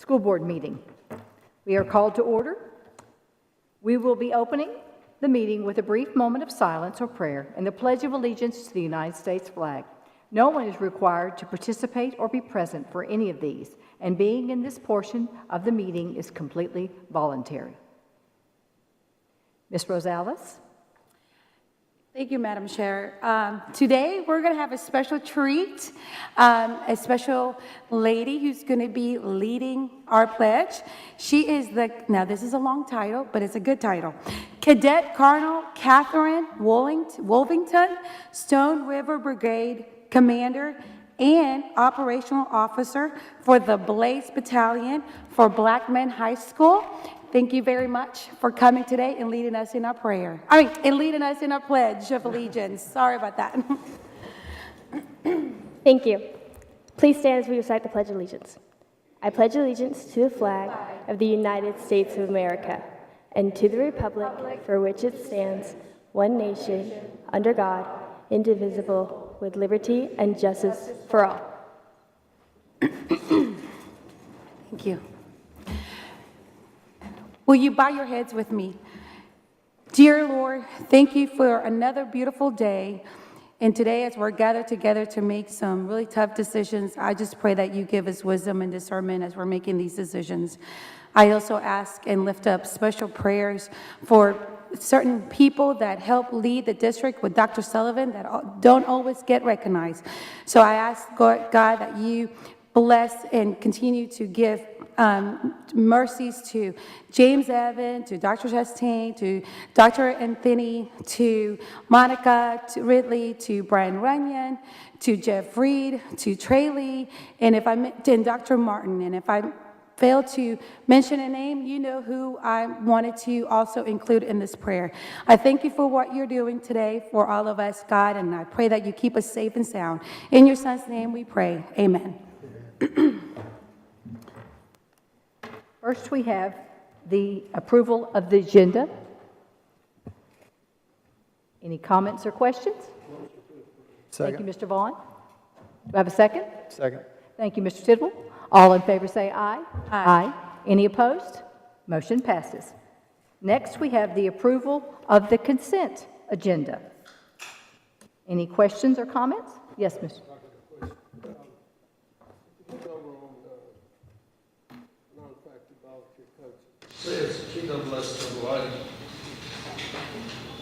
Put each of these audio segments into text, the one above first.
School Board meeting. We are called to order. We will be opening the meeting with a brief moment of silence or prayer and the Pledge of Allegiance to the United States flag. No one is required to participate or be present for any of these, and being in this portion of the meeting is completely voluntary. Ms. Rosales? Thank you, Madam Chair. Today, we're going to have a special treat, a special lady who's going to be leading our pledge. She is now this is a long title, but it's a good title. Cadet Colonel Catherine Wolvington, Stone River Brigade Commander and Operational Officer for the Blaze Battalion for Black Men High School. Thank you very much for coming today and leading us in our prayer. And leading us in our Pledge of Allegiance. Sorry about that. Thank you. Please stand as we recite the Pledge of Allegiance. I pledge allegiance to the flag of the United States of America and to the republic for which it stands, one nation, under God, indivisible, with liberty and justice for all. Thank you. Will you bow your heads with me? Dear Lord, thank you for another beautiful day. And today, as we're gathered together to make some really tough decisions, I just pray that you give us wisdom and discernment as we're making these decisions. I also ask and lift up special prayers for certain people that help lead the district with Dr. Sullivan that don't always get recognized. So I ask, God, that you bless and continue to give mercies to James Evan, to Dr. Chastain, to Dr. Anthony, to Monica, to Ridley, to Brian Runyon, to Jeff Reed, to Trey Lee, and Dr. Martin. And if I fail to mention a name, you know who I wanted to also include in this prayer. I thank you for what you're doing today for all of us, God, and I pray that you keep us safe and sound. In your son's name we pray. Amen. First, we have the approval of the agenda. Any comments or questions? Second. Thank you, Mr. Vaughn. Do I have a second? Second. Thank you, Mr. Tidwell. All in favor say aye. Aye. Any opposed? Motion passes. Next, we have the approval of the consent agenda. Any questions or comments? Yes, Mr. Says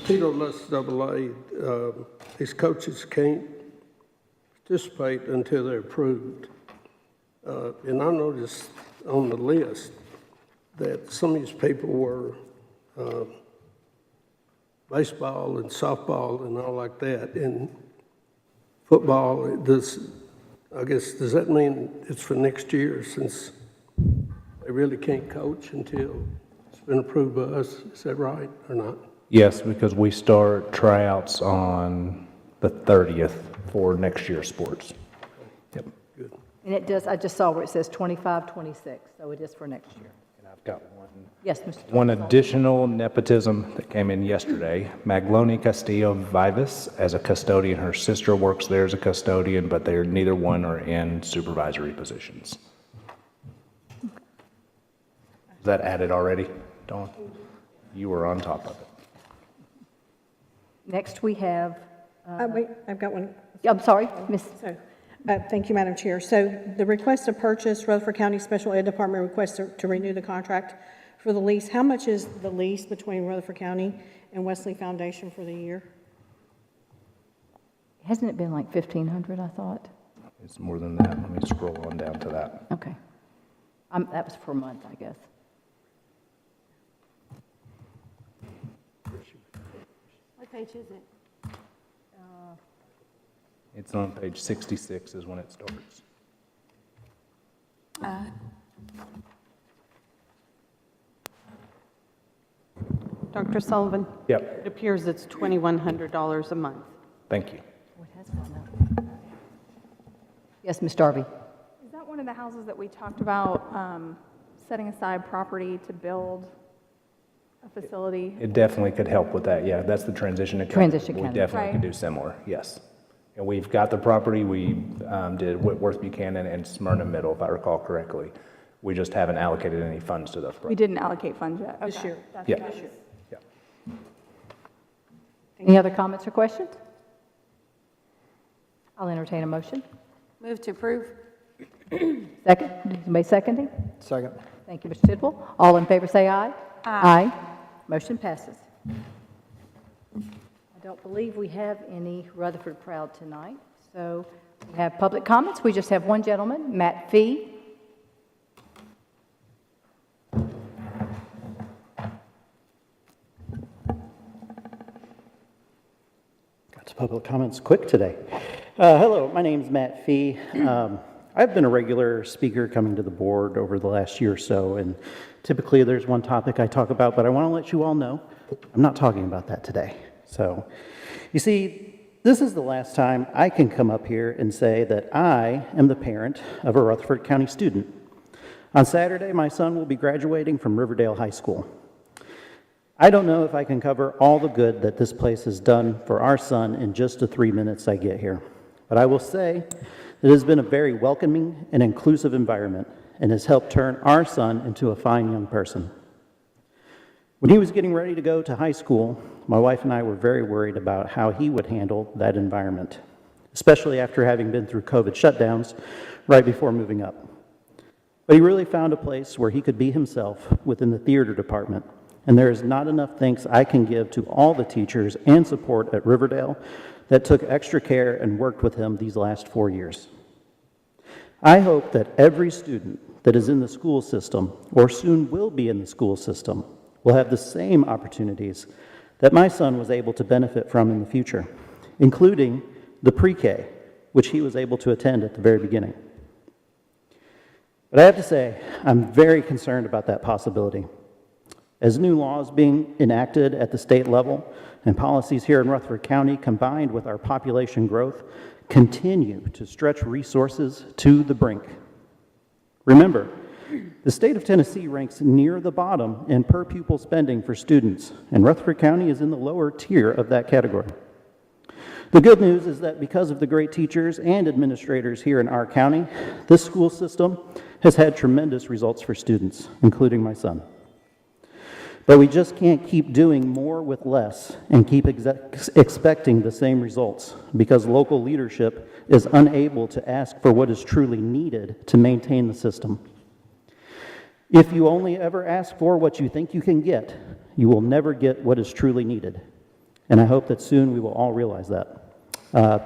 TSSAA, these coaches can't participate until they're approved. And I noticed on the list that some of these people were baseball and softball and all like that. And football, does that mean it's for next year since they really can't coach until it's been approved by us? Is that right or not? Yes, because we start tryouts on the 30th for next year's sports. Yep. Good. And it does, I just saw where it says 25, 26, so it is for next year. And I've got Yes, Mr. one additional nepotism that came in yesterday. Magloni Castillo Vivas as a custodian. Her sister works there as a custodian, but neither one are in supervisory positions. Is that added already, Dawn? You were on top of it. Next, we have, Wait, I've got one. I'm sorry, Miss. So, thank you, Madam Chair. So the request to purchase, Rutherford County Special Ed Department request to renew the contract for the lease. How much is the lease between Rutherford County and Wesley Foundation for the year? Hasn't it been like 1,500, I thought? It's more than that. Let me scroll on down to that. Okay. That was per month, I guess. What page is it? It's on page 66 is when it starts. Dr. Sullivan, Yep, it appears it's $2,100 a month. thank you. Oh, it has gone up. Yes, Ms. Darby. Is that one of the houses that we talked about, setting aside property to build a facility? It definitely could help with that, yeah. That's the transition account. Transition We account. definitely Right. could do similar, yes. And we've got the property. We did Whitworth Buchanan and Smyrna Middle, if I recall correctly. We just haven't allocated any funds to those We programs. didn't allocate funds yet. This Okay. year. That's Yeah. good. Yeah. Any other comments or questions? I'll entertain a motion. Move to approve. Second, anybody seconding? Second. Thank you, Mr. Tidwell. All in favor say aye. Aye. Motion passes. I don't believe we have any Rutherford Proud tonight, so we have public comments. We just have one gentleman, Matt Fee. Got to public comments quick today. Hello, my name's Matt Fee. I've been a regular speaker coming to the board over the last year or so, and typically there's one topic I talk about, but I want to let you all know I'm not talking about that today. So, you see, this is the last time I can come up here and say that I am the parent of a Rutherford County student. On Saturday, my son will be graduating from Riverdale High School. I don't know if I can cover all the good that this place has done for our son in just the 3 minutes I get here. But I will say it has been a very welcoming and inclusive environment and has helped turn our son into a fine young person. When he was getting ready to go to high school, my wife and I were very worried about how he would handle that environment, especially after having been through COVID shutdowns right before moving up. But he really found a place where he could be himself within the theater department. And there is not enough thanks I can give to all the teachers and support at Riverdale that took extra care and worked with him these last 4 years. I hope that every student that is in the school system, or soon will be in the school system, will have the same opportunities that my son was able to benefit from in the future, including the pre-K, which he was able to attend at the very beginning. But I have to say, I'm very concerned about that possibility. As new laws being enacted at the state level and policies here in Rutherford County combined with our population growth continue to stretch resources to the brink. Remember, the state of Tennessee ranks near the bottom in per pupil spending for students, and Rutherford County is in the lower tier of that category. The good news is that because of the great teachers and administrators here in our county, this school system has had tremendous results for students, including my son. But we just can't keep doing more with less and keep expecting the same results because local leadership is unable to ask for what is truly needed to maintain the system. If you only ever ask for what you think you can get, you will never get what is truly needed. And I hope that soon we will all realize that.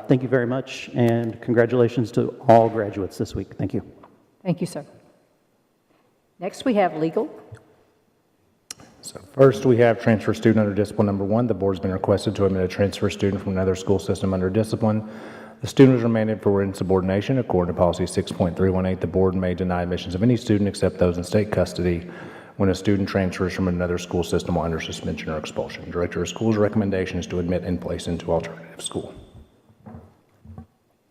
Thank you very much, and congratulations to all graduates this week. Thank you. Thank you, sir. Next, we have legal. So first, we have transfer student under discipline number 1. The board's been requested to admit a transfer student from another school system under discipline. The student is remanded for insubordination. According to policy 6.318, the board may deny admissions of any student except those in state custody when a student transfers from another school system while under suspension or expulsion. Director of Schools' recommendation is to admit and place into alternative school.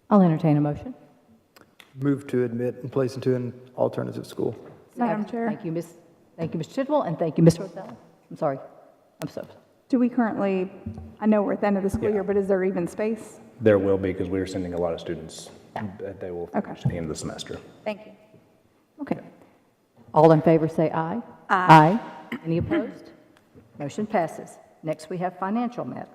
I'll entertain a motion. Move to admit and place into an alternative school. Madam Chair, Thank you, Mr. Tidwell, and thank you, Ms. Rosella. I'm sorry. I'm so, do we currently, I know we're at the end of the school Yeah. year, but is there even space? There will be, because we are sending a lot of students that they will finish at the end of the semester. Thank you. okay. All in favor say aye. Aye. Any opposed? Motion passes. Next, we have financial matters.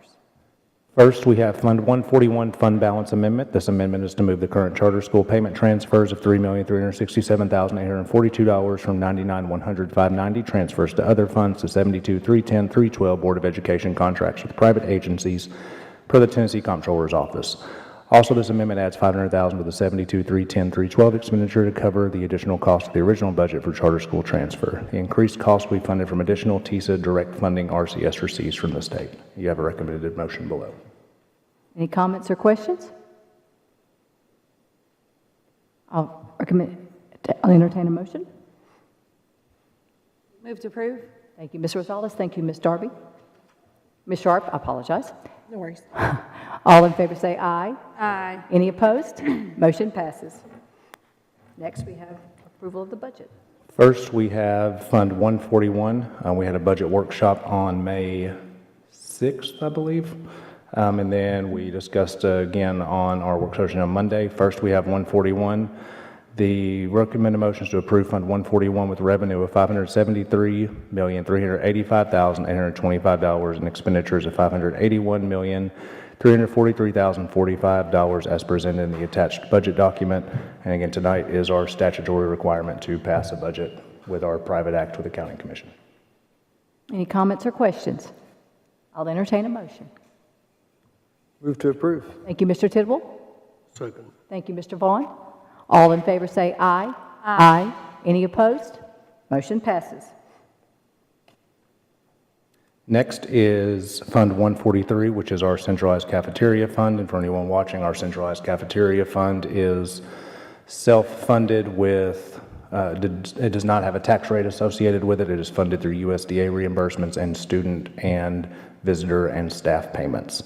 First, we have Fund 141 Fund Balance Amendment. This amendment is to move the current charter school payment transfers of $3,367,842 from $99,100,590 transfers to other funds to $72,310,312 Board of Education contracts with private agencies per the Tennessee Comptroller's Office. Also, this amendment adds $500,000 to the $72,310,312 expenditure to cover the additional cost of the original budget for charter school transfer. The increased cost will be funded from additional TISA direct funding RCS receipts from the state. You have a recommended motion below. Any comments or questions? I'll entertain a motion. Move to approve. Thank you, Ms. Rosales. Thank you, Ms. Darby. Ms. Sharp, I apologize. No worries. All in favor say aye. Aye. Any opposed? Motion passes. Next, we have approval of the budget. First, we have Fund 141. We had a budget workshop on May 6th, I believe. And then we discussed again on our work session on Monday. First, we have 141. The recommended motion is to approve Fund 141 with revenue of $573,385,825 and expenditures of $581,343,045 as presented in the attached budget document. And again, tonight is our statutory requirement to pass a budget with our private act with the County Commission. Any comments or questions? I'll entertain a motion. Move to approve. Thank you, Mr. Tidwell. Second. Thank you, Mr. Vaughn. All in favor say aye. Aye. Any opposed? Motion passes. Next is Fund 143, which is our centralized cafeteria fund. And for anyone watching, our centralized cafeteria fund is self-funded with, it does not have a tax rate associated with it. It is funded through USDA reimbursements and student and visitor and staff payments.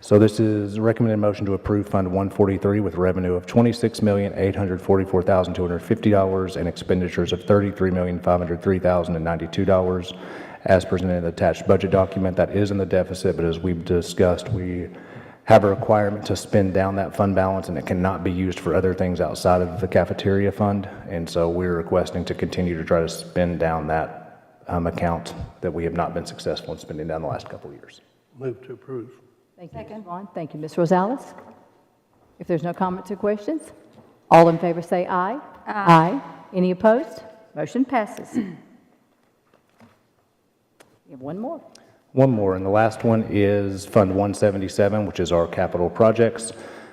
So this is a recommended motion to approve Fund 143 with revenue of $26,844,250 and expenditures of $33,503,092 as presented in the attached budget document. That is in the deficit, but as we've discussed, we have a requirement to spend down that fund balance, and it cannot be used for other things outside of the cafeteria fund. And so we're requesting to continue to try to spend down that account that we have not been successful in spending down the last couple of years. Move to approve. Thank you, Mr. Vaughn. Thank you, Ms. Rosales. If there's no comments or questions, all in favor say aye. Aye. Any opposed? Motion passes. We have one more. One more, and the last one is Fund 177, which is our capital projects.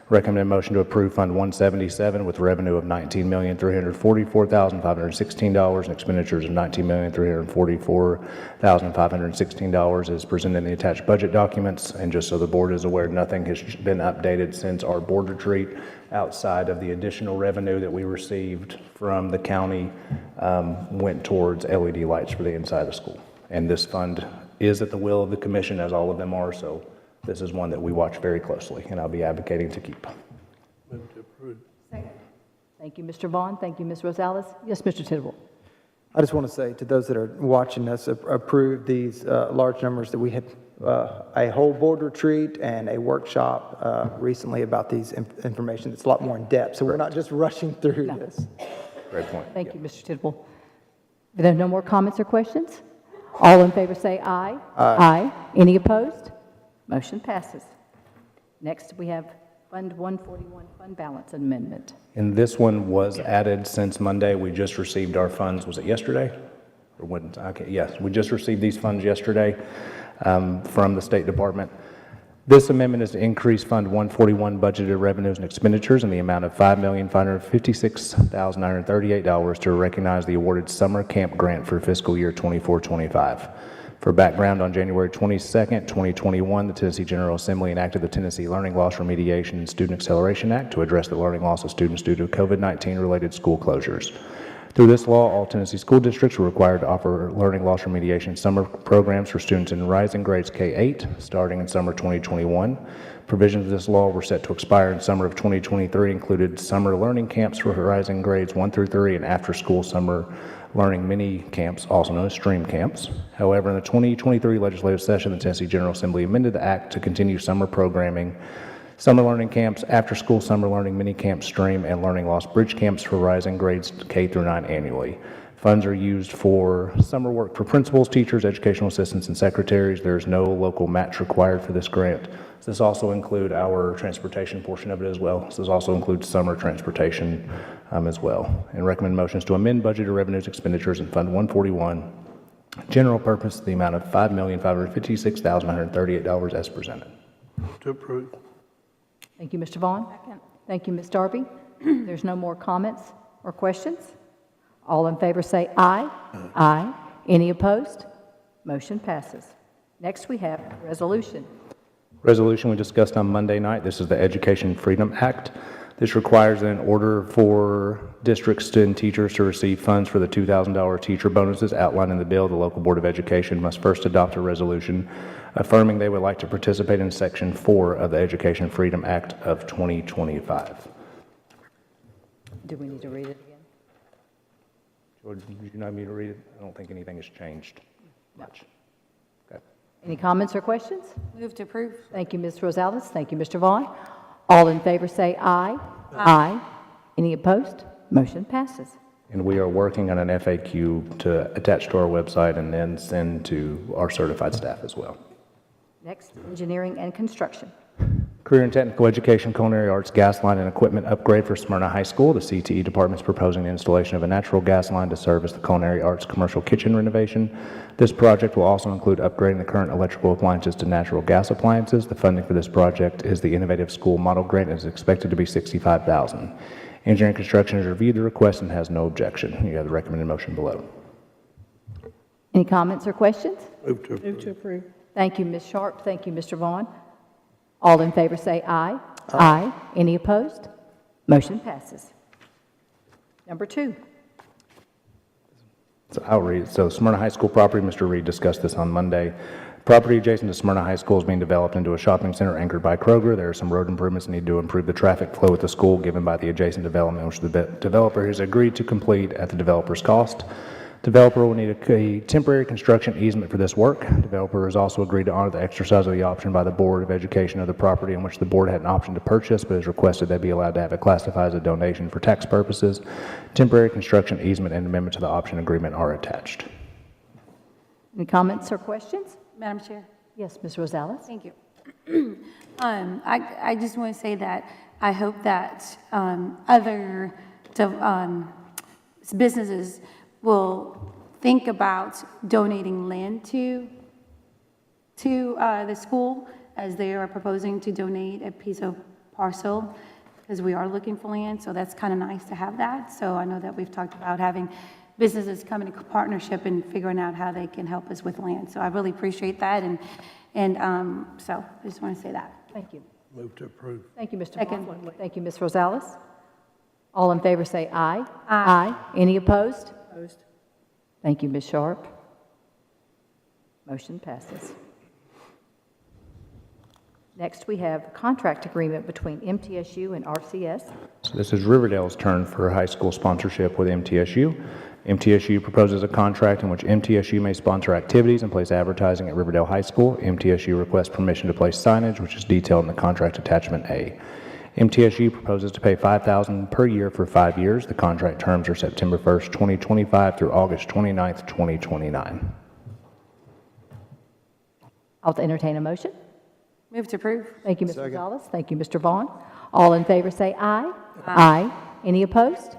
Recommended motion to approve Fund 177 with revenue of $19,344,516 and expenditures of $19,344,516 is presented in the attached budget documents. And just so the board is aware, nothing has been updated since our board retreat outside of the additional revenue that we received from the county went towards LED lights for the inside of the school. And this fund is at the will of the commission, as all of them are, so this is one that we watch very closely, and I'll be advocating to keep. Move to approve. Thank you, Mr. Vaughn. Thank you, Ms. Rosales. Yes, Mr. Tidwell. I just want to say to those that are watching us approve these large numbers that we had a whole board retreat and a workshop recently about these information that's a lot more in depth. So we're not just rushing through this. Great point. Thank you, Mr. Tidwell. If there are no more comments or questions, all in favor say aye. Aye. Any opposed? Motion passes. Next, we have Fund 141 Fund Balance Amendment. And this one was added since Monday. We just received our funds, was it yesterday? Or when? Okay, yes, we just received these funds yesterday from the State Department. This amendment is to increase Fund 141 budgeted revenues and expenditures in the amount of $5,556,938 to recognize the awarded summer camp grant for fiscal year 24-25. For background, on January 22nd, 2021, the Tennessee General Assembly enacted the Tennessee Learning Loss Remediation and Student Acceleration Act to address the learning loss of students due to COVID-19 related school closures. Through this law, all Tennessee school districts were required to offer learning loss remediation summer programs for students in rising grades K-8 starting in summer 2021. Provisions of this law were set to expire in summer of 2023, included summer learning camps for rising grades 1 through 3 and after-school summer learning mini camps, also known as STREAM camps. However, in the 2023 legislative session, the Tennessee General Assembly amended the act to continue summer programming, summer learning camps, after-school summer learning mini camps, STREAM, and learning loss bridge camps for rising grades K through 9 annually. Funds are used for summer work for principals, teachers, educational assistants, and secretaries. There's no local match required for this grant. This also includes our transportation portion of it as well. This also includes summer transportation as well. And recommend motions to amend budgeted revenues expenditures in Fund 141, general purpose, the amount of $5,556,138 as presented. To approve. Thank you, Mr. Vaughn. Thank you, Ms. Darby. There's no more comments or questions. All in favor say aye. Aye. Any opposed? Motion passes. Next, we have resolution. Resolution we discussed on Monday night. This is the Education Freedom Act. This requires that in order for districts and teachers to receive funds for the $2,000 teacher bonuses outlined in the bill, the local Board of Education must first adopt a resolution affirming they would like to participate in Section 4 of the Education Freedom Act of 2025. Do we need to read it again? George, do you need me to read it? I don't think anything has changed much. Okay. Any comments or questions? Move to approve. Thank you, Ms. Rosales. Thank you, Mr. Vaughn. All in favor say aye. Aye. Any opposed? Motion passes. And we are working on an FAQ to attach to our website and then send to our certified staff as well. Next, engineering and construction. Career and Technical Education Culinary Arts Gas Line and Equipment Upgrade for Smyrna High School. The CTE Department is proposing the installation of a natural gas line to service the Culinary Arts commercial kitchen renovation. This project will also include upgrading the current electrical appliances to natural gas appliances. The funding for this project is the Innovative School Model Grant and is expected to be $65,000. Engineering Construction has reviewed the request and has no objection. You have the recommended motion below. Any comments or questions? Move to approve. Move to approve. Thank you, Ms. Sharp. Thank you, Mr. Vaughn. All in favor say aye. Aye. Any opposed? Motion passes. Number 2. So I'll read. So Smyrna High School property, Mr. Reed discussed this on Monday. Property adjacent to Smyrna High School is being developed into a shopping center anchored by Kroger. There are some road improvements needed to improve the traffic flow at the school given by the adjacent development, which the developer has agreed to complete at the developer's cost. Developer will need a temporary construction easement for this work. Developer has also agreed to honor the exercise of the option by the Board of Education of the property in which the board had an option to purchase, but has requested they be allowed to have it classified as a donation for tax purposes. Temporary construction easement and amendment to the option agreement are attached. Any comments or questions? Madam Chair? Yes, Ms. Rosales? Thank you. I just want to say that I hope that other businesses will think about donating land to the school as they are proposing to donate a piece of parcel, because we are looking for land, so that's kind of nice to have that. So I know that we've talked about having businesses come into partnership and figuring out how they can help us with land. So I really appreciate that, and so I just want to say that. Thank you. Move to approve. Thank you, Mr. Second. Vaughn. Thank you, Ms. Rosales. All in favor say aye. Aye. Any opposed? Opposed. Thank you, Ms. Sharp. Motion passes. Next, we have a contract agreement between MTSU and RCS. So this is Riverdale's turn for high school sponsorship with MTSU. MTSU proposes a contract in which MTSU may sponsor activities and place advertising at Riverdale High School. MTSU requests permission to place signage, which is detailed in the contract attachment A. MTSU proposes to pay $5,000 per year for 5 years. The contract terms are September 1st, 2025 through August 29th, 2029. I'll entertain a motion. Move to approve. Thank you, Ms. Rosales. Thank you, Mr. Vaughn. All in favor say aye. Aye. Any opposed?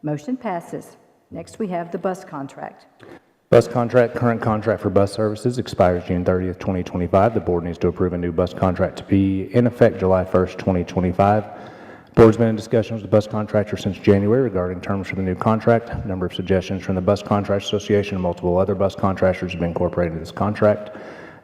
Motion passes. Next, we have the bus contract. Bus contract, current contract for bus services expires June 30th, 2025. The board needs to approve a new bus contract to be in effect July 1st, 2025. Board's been in discussions with the bus contractor since January regarding terms for the new contract. A number of suggestions from the Bus Contract Association and multiple other bus contractors have been incorporated into this contract.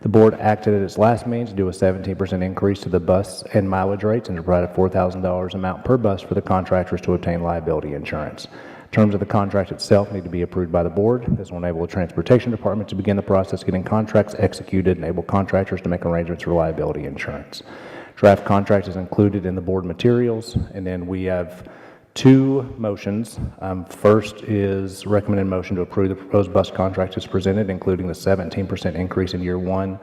The board acted at its last meeting to do a 17% increase to the bus and mileage rates and to provide a $4,000 amount per bus for the contractors to obtain liability insurance. Terms of the contract itself need to be approved by the board. This will enable the Transportation Department to begin the process of getting contracts executed and enable contractors to make arrangements for liability insurance. Draft contract is included in the board materials, and then we have 2 motions. First is recommended motion to approve the proposed bus contract as presented, including the 17% increase in year 1,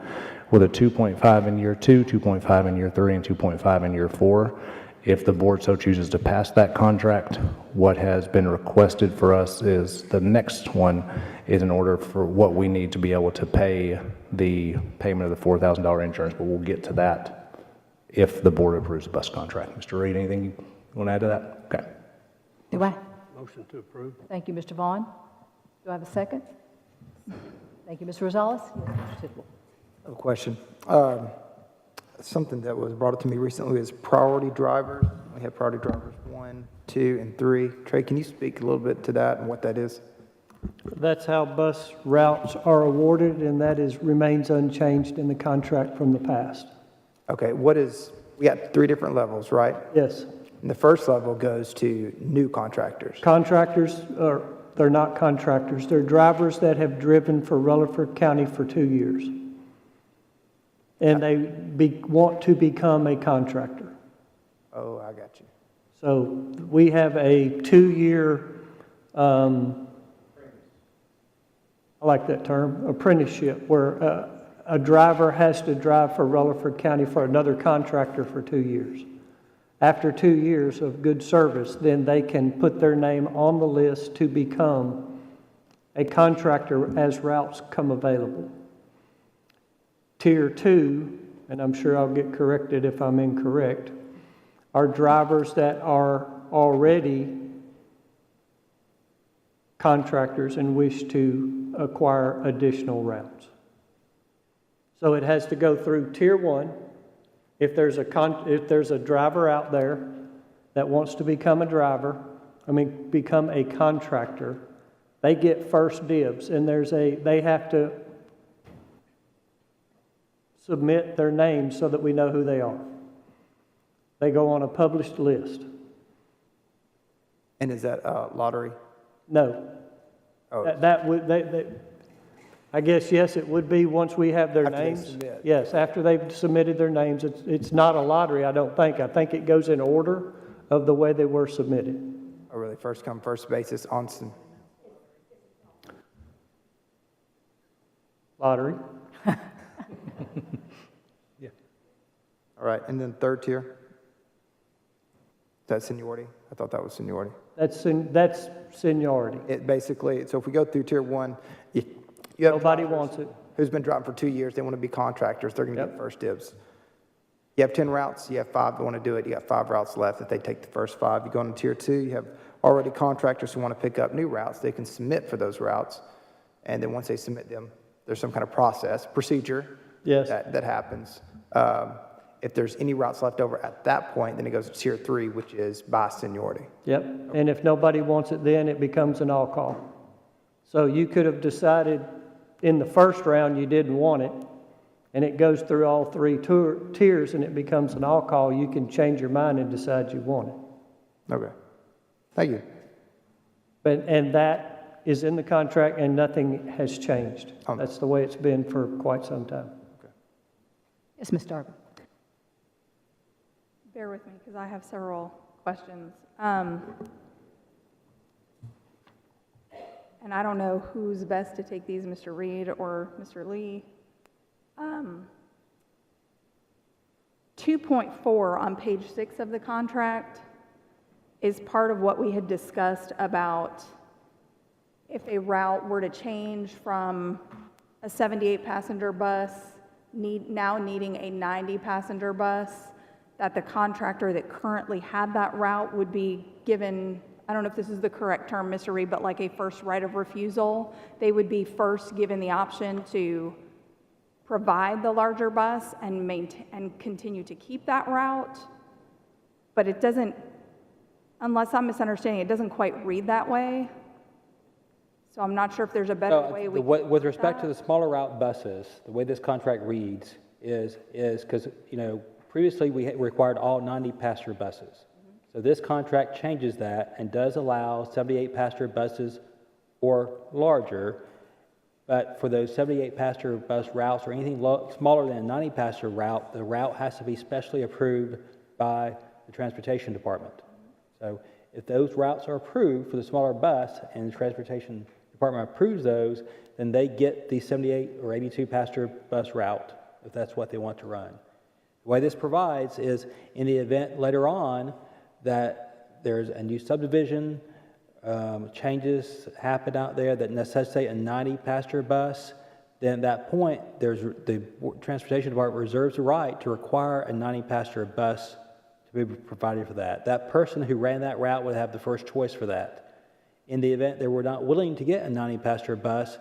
with a 2.5 in year 2, 2.5 in year 3, and 2.5 in year 4. If the board so chooses to pass that contract, what has been requested for us is the next one is in order for what we need to be able to pay the payment of the $4,000 insurance, but we'll get to that if the board approves the bus contract. Mr. Reed, anything you want to add to that? Okay. Do I? Motion to approve. Thank you, Mr. Vaughn. Do I have a second? Thank you, Ms. Rosales. Yes, Mr. Tidwell. I have a question. Something that was brought up to me recently is priority drivers. We have priority drivers 1, 2, and 3. Trey, can you speak a little bit to that and what that is? That's how bus routes are awarded, and that remains unchanged in the contract from the past. Okay, we got 3 different levels, right? Yes. And the first level goes to new contractors. Contractors, they're not contractors. They're drivers that have driven for Rutherford County for 2 years. And they want to become a contractor. Oh, I got you. So we have a 2-year, I like that term, apprenticeship, where a driver has to drive for Rutherford County for another contractor for 2 years. after 2 years of good service, then they can put their name on the list to become a contractor as routes come available. Tier 2, and I'm sure I'll get corrected if I'm incorrect, are drivers that are already contractors and wish to acquire additional routes. So it has to go through Tier 1. If there's a driver out there that wants to become become a contractor, they get first dibs, and they have to submit their names so that we know who they are. They go on a published list. And is that lottery? No. Oh. That would, I guess, yes, it would be once we have their After they names. submit. Yes, after they've submitted their names. It's not a lottery, I don't think. I think it goes in order of the way they were submitted. Oh, really? First come, first basis on some. Lottery. All right, and then third tier? Is that seniority? I thought that was seniority. That's seniority. It basically, so if we go through tier 1, you have Nobody drivers wants it. who's been driving for 2 years, they want to be contractors, they're going to Yep. get first dibs. You have 10 routes, you have 5 that want to do it, you got 5 routes left. If they take the first 5, you go into tier 2, you have already contractors who want to pick up new routes, they can submit for those routes. And then once they submit them, there's some kind of procedure Yes. that happens. If there's any routes left over at that point, then it goes to tier 3, which is by seniority. Yep, and if nobody wants it, then it becomes an all-call. So you could have decided in the first round you didn't want it, and it goes through all 3 tiers and it becomes an all-call. You can change your mind and decide you want it. Okay. Thank you. And that is in the contract and nothing has changed. Um, That's the way it's been for quite some time. Yes, Ms. Darby. Bear with me, because I have several questions. And I don't know who's best to take these, Mr. Reed or Mr. Lee. 2.4 on page 6 of the contract is part of what we had discussed about if a route were to change from a 78-passenger bus now needing a 90-passenger bus, that the contractor that currently had that route would be given, I don't know if this is the correct term, Mr. Reed, but like a first right of refusal. They would be first given the option to provide the larger bus and maintain and continue to keep that route. But it doesn't, unless I'm misunderstanding, it doesn't quite read that way. So I'm not sure if there's a better way we can With do respect to that. the smaller route buses, the way this contract reads is because, previously we required all 90-passenger buses. So this contract changes that and does allow 78-passenger buses or larger, but for those 78-passenger bus routes or anything smaller than a 90-passenger route, the route has to be specially approved by the Transportation Department. So if those routes are approved for the smaller bus and the Transportation Department approves those, then they get the 78 or 82-passenger bus route if that's what they want to run. The way this provides is in the event later on that there's a new subdivision, changes happen out there that necessitate a 90-passenger bus, then at that point, the Transportation Department reserves the right to require a 90-passenger bus to be provided for that. That person who ran that route would have the first choice for that. In the event they were not willing to get a 90-passenger bus,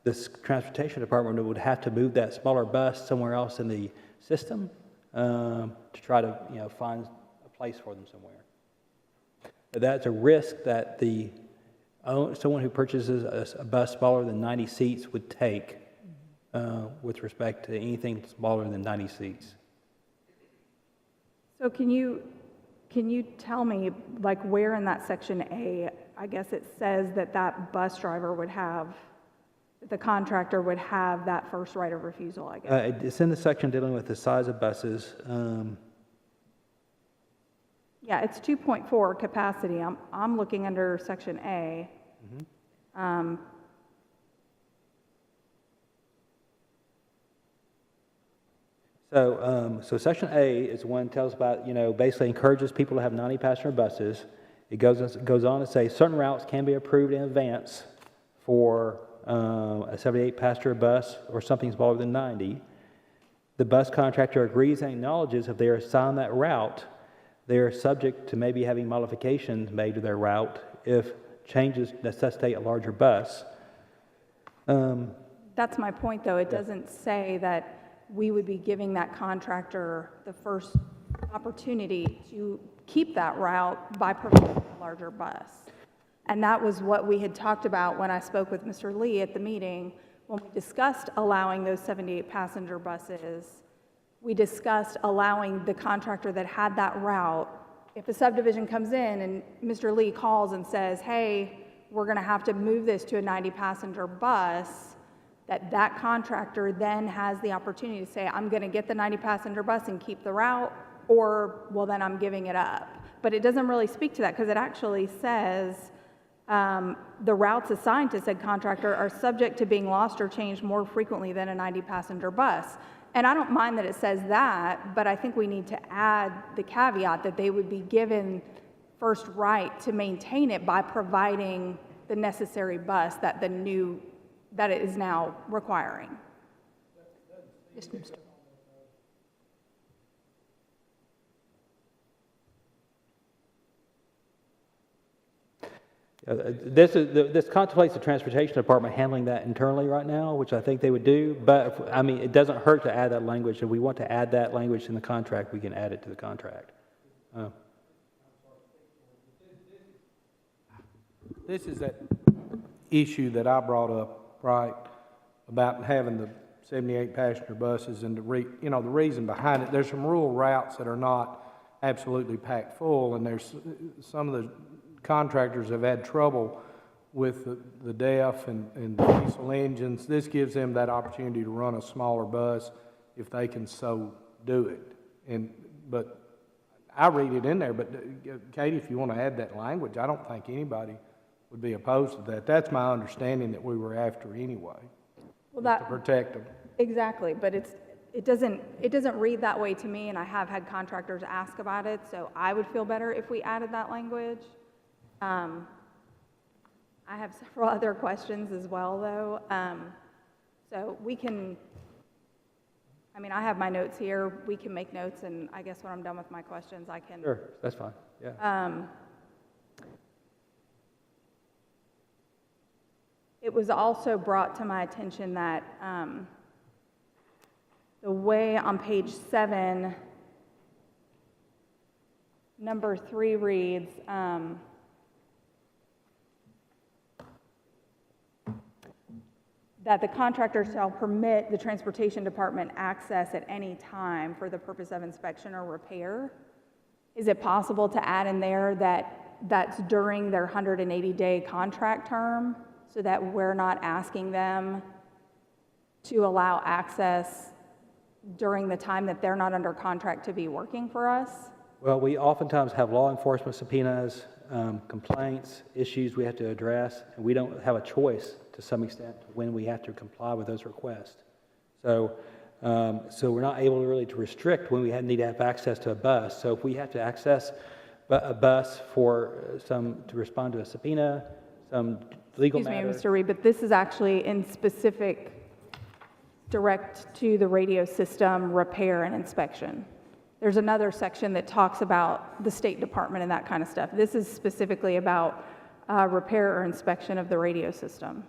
the Transportation Department would have to move that smaller bus somewhere else in the system to try to find a place for them somewhere. But that's a risk that someone who purchases a bus smaller than 90 seats would take with respect to anything smaller than 90 seats. So can you tell me, like, where in that section A, I guess it says that bus driver would have, the contractor would have that first right of refusal, I guess? It's in the section dealing with the size of buses. Yeah, it's 2.4 capacity. I'm looking under section A. So Section A is one that tells about, basically encourages people to have 90-passenger buses. It goes on to say certain routes can be approved in advance for a 78-passenger bus or something smaller than 90. The bus contractor agrees and acknowledges if they are assigned that route, they are subject to maybe having modifications made to their route if changes necessitate a larger bus. That's my point, though. It doesn't say that we would be giving that contractor the first opportunity to keep that route by providing a larger bus. And that was what we had talked about when I spoke with Mr. Lee at the meeting. When we discussed allowing those 78-passenger buses, we discussed allowing the contractor that had that route, if a subdivision comes in and Mr. Lee calls and says, hey, we're going to have to move this to a 90-passenger bus, that contractor then has the opportunity to say, I'm going to get the 90-passenger bus and keep the route, or, well, then I'm giving it up. But it doesn't really speak to that because it actually says the routes assigned to said contractor are subject to being lost or changed more frequently than a 90-passenger bus. And I don't mind that it says that, but I think we need to add the caveat that they would be given first right to maintain it by providing the necessary bus that that it is now requiring. This contemplates the Transportation Department handling that internally right now, which I think they would do, but, it doesn't hurt to add that language. If we want to add that language in the contract, we can add it to the contract. This is that issue that I brought up, right, about having the 78-passenger buses and the reason behind it. There's some rural routes that are not absolutely packed full, and there's some of the contractors have had trouble with the DEF and the diesel engines. This gives them that opportunity to run a smaller bus if they can so do it. But I read it in there, but Katie, if you want to add that language, I don't think anybody would be opposed to that. That's my understanding that we were after anyway, to protect them. Exactly, but it doesn't read that way to me, and I have had contractors ask about it, so I would feel better if we added that language. I have several other questions as well, though. So we can, I have my notes here. We can make notes, and I guess when I'm done with my questions, I can. Sure, that's fine, yeah. It was also brought to my attention that the way on page 7, number 3 reads, that the contractor shall permit the Transportation Department access at any time for the purpose of inspection or repair. Is it possible to add in there that that's during their 180-day contract term, so that we're not asking them to allow access during the time that they're not under contract to be working for us? Well, we oftentimes have law enforcement subpoenas, complaints, issues we have to address, and we don't have a choice to some extent when we have to comply with those requests. So we're not able to really restrict when we need to have access to a bus. So if we have to access a bus to respond to a subpoena, some legal matter. Excuse me, Mr. Reed, but this is actually in specific direct to the radio system repair and inspection. There's another section that talks about the State Department and that kind of stuff. This is specifically about repair or inspection of the radio system.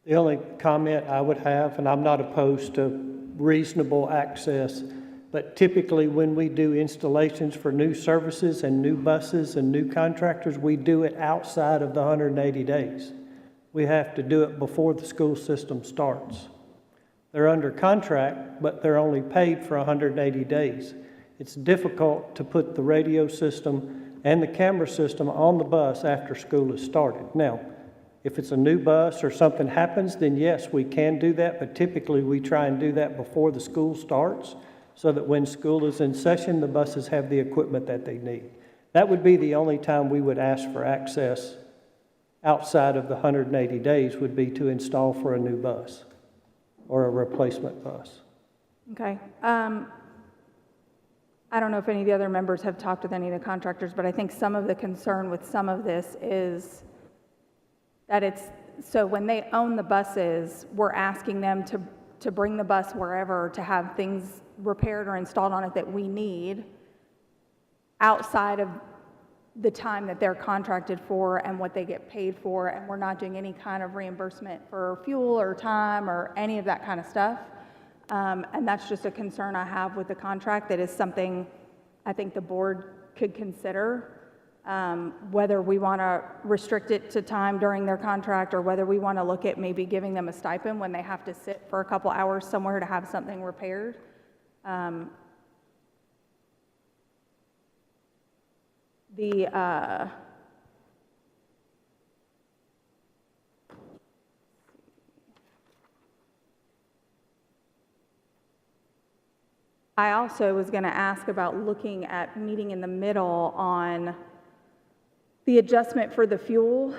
The only comment I would have, and I'm not opposed to reasonable access, but typically when we do installations for new services and new buses and new contractors, we do it outside of the 180 days. We have to do it before the school system starts. They're under contract, but they're only paid for 180 days. It's difficult to put the radio system and the camera system on the bus after school has started. Now, if it's a new bus or something happens, then yes, we can do that, but typically we try and do that before the school starts so that when school is in session, the buses have the equipment that they need. That would be the only time we would ask for access outside of the 180 days would be to install for a new bus. or a replacement bus. Okay. I don't know if any of the other members have talked with any of the contractors, but I think some of the concern with some of this is that it's, so when they own the buses, we're asking them to bring the bus wherever to have things repaired or installed on it that we need outside of the time that they're contracted for and what they get paid for, and we're not doing any kind of reimbursement for fuel or time or any of that kind of stuff. And that's just a concern I have with the contract. That is something I think the board could consider, whether we want to restrict it to time during their contract or whether we want to look at maybe giving them a stipend when they have to sit for a couple hours somewhere to have something repaired. I also was going to ask about looking at meeting in the middle on the adjustment for the fuel.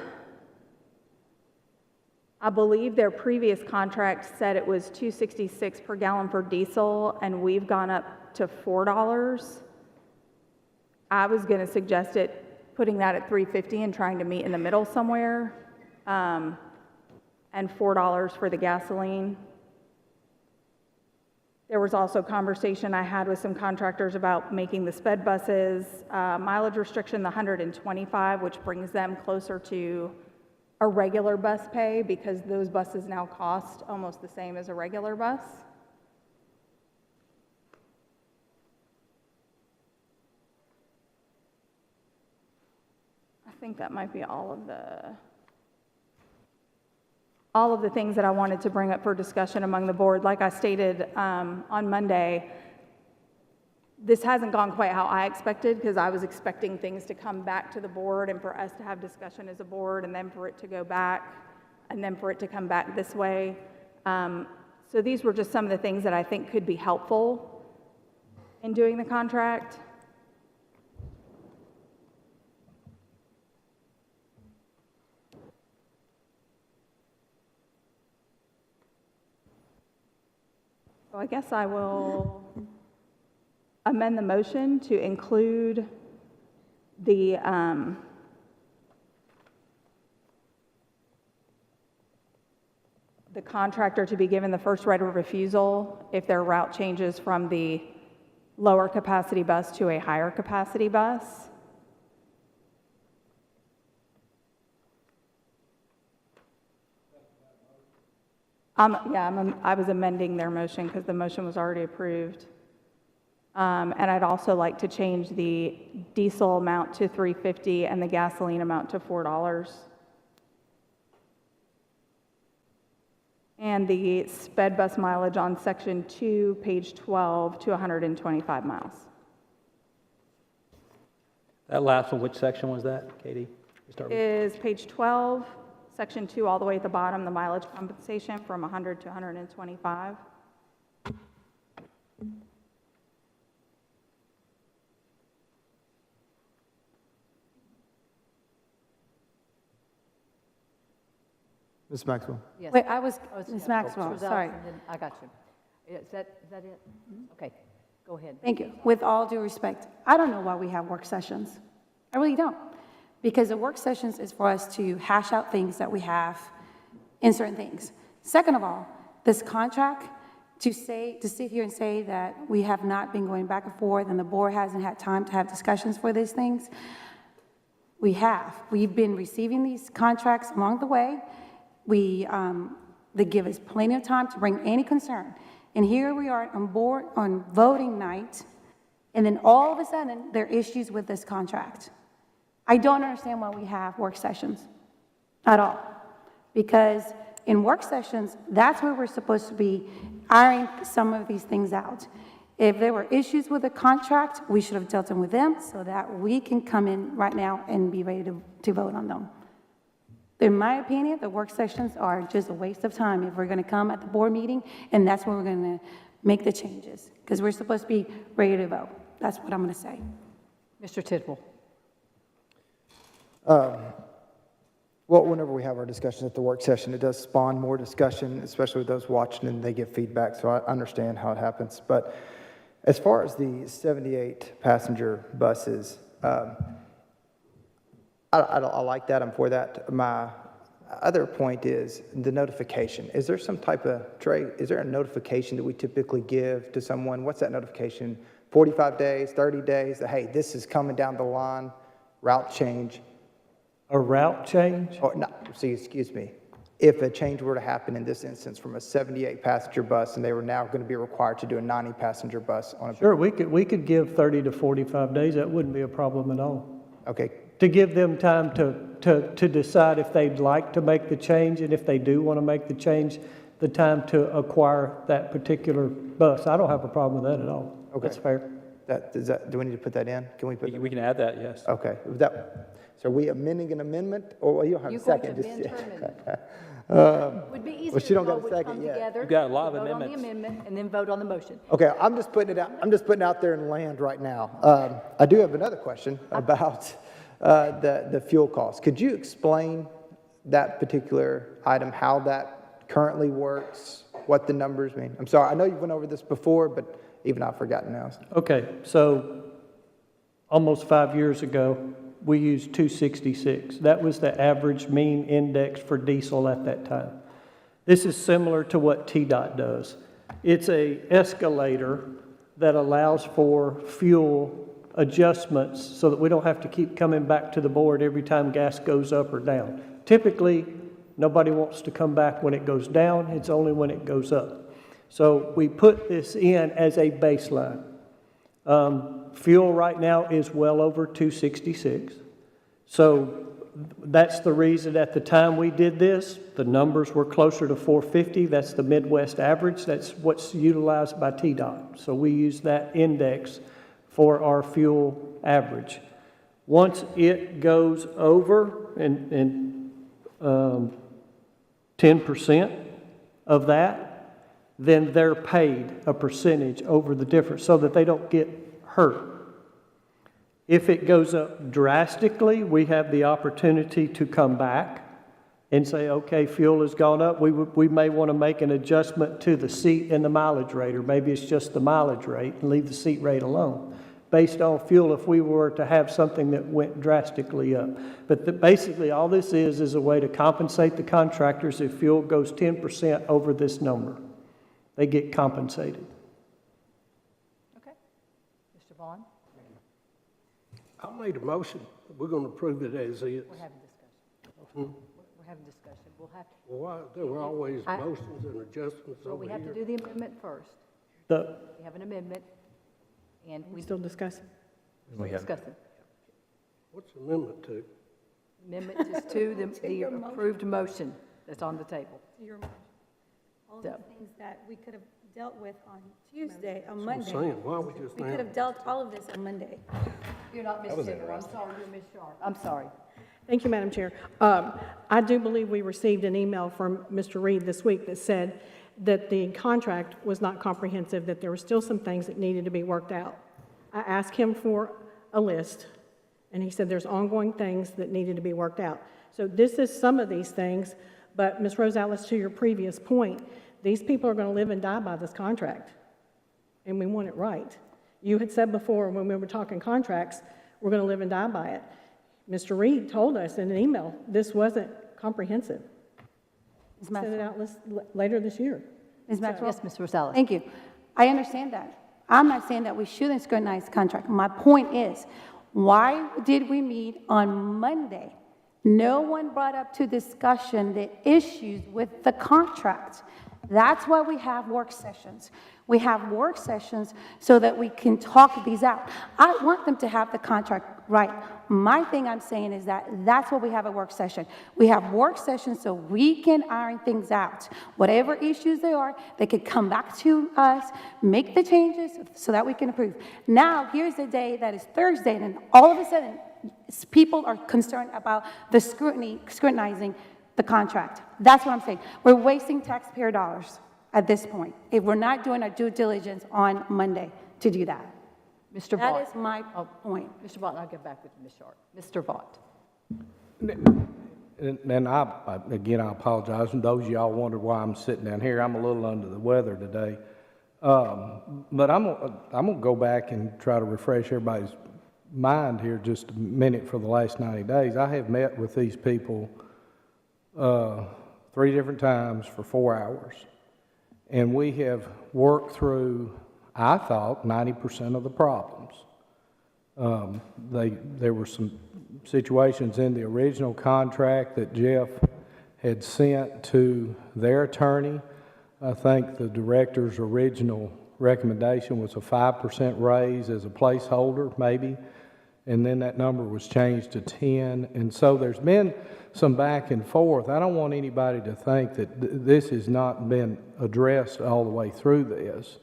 I believe their previous contract said it was $2.66 per gallon for diesel, and we've gone up to $4. I was going to suggest putting that at $3.50 and trying to meet in the middle somewhere, and $4 for the gasoline. There was also conversation I had with some contractors about making the sped buses mileage restriction the 125, which brings them closer to a regular bus pay because those buses now cost almost the same as a regular bus. I think that might be all of the things that I wanted to bring up for discussion among the board. Like I stated on Monday, this hasn't gone quite how I expected because I was expecting things to come back to the board and for us to have discussion as a board and then for it to go back and then for it to come back this way. So these were just some of the things that I think could be helpful in doing the contract. So I guess I will amend the motion to include the contractor to be given the first right of refusal if their route changes from the lower capacity bus to a higher capacity bus. I was amending their motion because the motion was already approved. And I'd also like to change the diesel amount to $3.50 and the gasoline amount to $4. And the sped bus mileage on section 2, page 12, to 125 miles. That last one, which section was that, Katie? Is page 12, section 2, all the way at the bottom, the mileage compensation from 100 to 125. Ms. Maxwell? Yes. Wait, Ms. Maxwell, Ms. sorry. Allison, I got you. Is that it? Okay, go ahead. Thank you. With all due respect, I don't know why we have work sessions. I really don't. Because the work sessions is for us to hash out things that we have in certain things. Second of all, this contract, to sit here and say that we have not been going back and forth and the board hasn't had time to have discussions for these things, we have. We've been receiving these contracts along the way. They give us plenty of time to bring any concern. And here we are on board on voting night, and then all of a sudden, there are issues with this contract. I don't understand why we have work sessions at all. Because in work sessions, that's where we're supposed to be ironing some of these things out. If there were issues with the contract, we should have dealt them with them so that we can come in right now and be ready to vote on them. In my opinion, the work sessions are just a waste of time if we're going to come at the board meeting, and that's when we're going to make the changes, because we're supposed to be ready to vote. That's what I'm going to say. Mr. Tidwell. Well, whenever we have our discussions at the work session, it does spawn more discussion, especially with those watching, and they give feedback, so I understand how it happens. But as far as the 78 passenger buses, I like that, I'm for that. My other point is the notification. Is there some type of, Trey, is there a notification that we typically give to someone? What's that notification? 45 days, 30 days, that, hey, this is coming down the line, route change? A route change? Or, no, excuse me. If a change were to happen in this instance from a 78-passenger bus and they were now going to be required to do a 90-passenger bus on a... Sure, we could give 30 to 45 days. That wouldn't be a problem at all. Okay, To give them time to decide if they'd like to make the change, and if they do want to make the change, the time to acquire that particular bus. I don't have a problem with that at all. Okay. That's fair. Do we need to put that in? Can we put? We can add that, yes. Okay. So are we amending an amendment, or well, you don't have a You're going second? to amend her amendment. Would be well, easier she if don't got all a would second come yet. together. You've got a lot of vote on the amendments. amendment and then vote on the motion. Okay, I'm just putting it out. I'm just putting it out there in land right now. I do have another question about the fuel costs. Could you explain that particular item, how that currently works, what the numbers mean? I'm sorry, I know you went over this before, but even I've forgotten now. Okay, so almost 5 years ago, we used 266. That was the average mean index for diesel at that time. This is similar to what TDOT does. It's a escalator that allows for fuel adjustments so that we don't have to keep coming back to the board every time gas goes up or down. Typically, nobody wants to come back when it goes down. It's only when it goes up. So we put this in as a baseline. Fuel right now is well over 266. So that's the reason at the time we did this, the numbers were closer to 450. That's the Midwest average. That's what's utilized by TDOT. So we use that index for our fuel average. Once it goes over and 10% of that, then they're paid a percentage over the difference so that they don't get hurt. If it goes up drastically, we have the opportunity to come back and say, okay, fuel has gone up. We may want to make an adjustment to the seat and the mileage rate, or maybe it's just the mileage rate and leave the seat rate alone, based on fuel if we were to have something that went drastically up. But basically, all this is a way to compensate the contractors if fuel goes 10% over this number. They get compensated. Okay. Mr. Vaughn? I made a motion. We're going to approve it as is. We're having discussion. We're having discussion. We'll have to, Well, there were always motions and adjustments well, over we have to here. do the amendment first. We have an amendment, and We we still discussing? still discussing. What's the amendment to? Amendment is to the approved motion that's on the table. All So- the things that we could have dealt with on Tuesday, on I'm Monday. saying, why we just We now? could have dealt all of this on Monday. You're not Ms. Tigger, I'm sorry, you're Ms. Sharp. I'm sorry. Thank you, Madam Chair. I do believe we received an email from Mr. Reed this week that said that the contract was not comprehensive, that there were still some things that needed to be worked out. I asked him for a list, and he said there's ongoing things that needed to be worked out. So this is some of these things, but Ms. Rosales, to your previous point, these people are going to live and die by this contract, and we want it right. You had said before when we were talking contracts, we're going to live and die by it. Mr. Reed told us in an email this wasn't comprehensive. Ms. Send it Maxwell? out later this year. Ms. Maxwell? Yes, Ms. Rosales. Thank you. I understand that. I'm not saying that we shouldn't scrutinize the contract. My point is, why did we meet on Monday? No one brought up to discussion the issues with the contract. That's why we have work sessions. We have work sessions so that we can talk these out. I want them to have the contract right. My thing I'm saying is that that's what we have at work session. We have work sessions so we can iron things out. Whatever issues there are, they could come back to us, make the changes so that we can approve. Now, here's the day that is Thursday, and all of a sudden, people are concerned about the scrutinizing the contract. That's what I'm saying. We're wasting taxpayer dollars at this point if we're not doing our due diligence on Monday to do that. Mr. Vaught. That is my point. Mr. Vaught, I'll get back with Ms. Sharp. Mr. Vaught. and again, I apologize, and those of y'all wondered why I'm sitting down here. I'm a little under the weather today. But I'm gonna go back and try to refresh everybody's mind here just a minute for the last 90 days. I have met with these people 3 different times for 4 hours. And we have worked through, I thought, 90% of the problems. There were some situations in the original contract that Jeff had sent to their attorney. I think the director's original recommendation was a 5% raise as a placeholder, maybe, and then that number was changed to 10. And so there's been some back and forth. I don't want anybody to think that this has not been addressed all the way through this.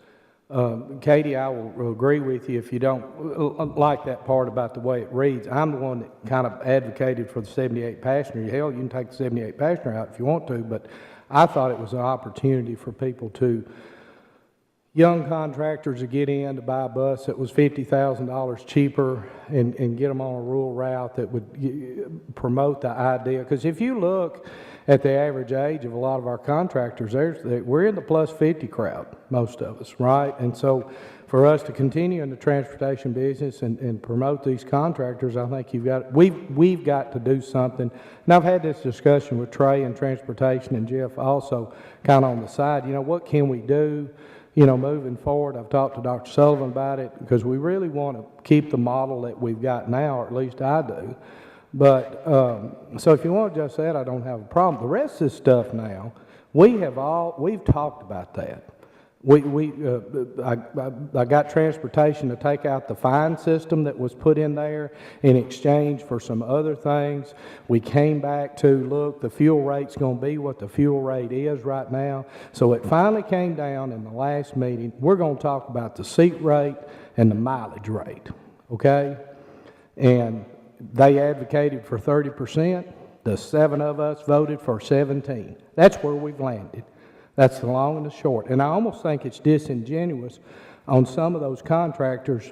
Katie, I will agree with you if you don't like that part about the way it reads. I'm the one that kind of advocated for the 78 passenger. Hell, you can take the 78 passenger out if you want to, but I thought it was an opportunity for people to, young contractors to get in to buy a bus that was $50,000 cheaper and get them on a rural route that would promote the idea. Because if you look at the average age of a lot of our contractors, we're in the plus 50 crowd, most of us, right? And so for us to continue in the transportation business and promote these contractors, I think we've got to do something. And I've had this discussion with Trey in transportation and Jeff also kind of on the side. You know, what can we do? You know, moving forward, I've talked to Dr. Sullivan about it because we really want to keep the model that we've got now, or at least I do. But, so if you want to adjust that, I don't have a problem. The rest of this stuff now, we've talked about that. I got transportation to take out the fine system that was put in there in exchange for some other things. We came back to, look, the fuel rate's going to be what the fuel rate is right now. So it finally came down in the last meeting. We're going to talk about the seat rate and the mileage rate, okay? And they advocated for 30%. The 7 of us voted for 17. That's where we've landed. That's the long and the short. And I almost think it's disingenuous on some of those contractors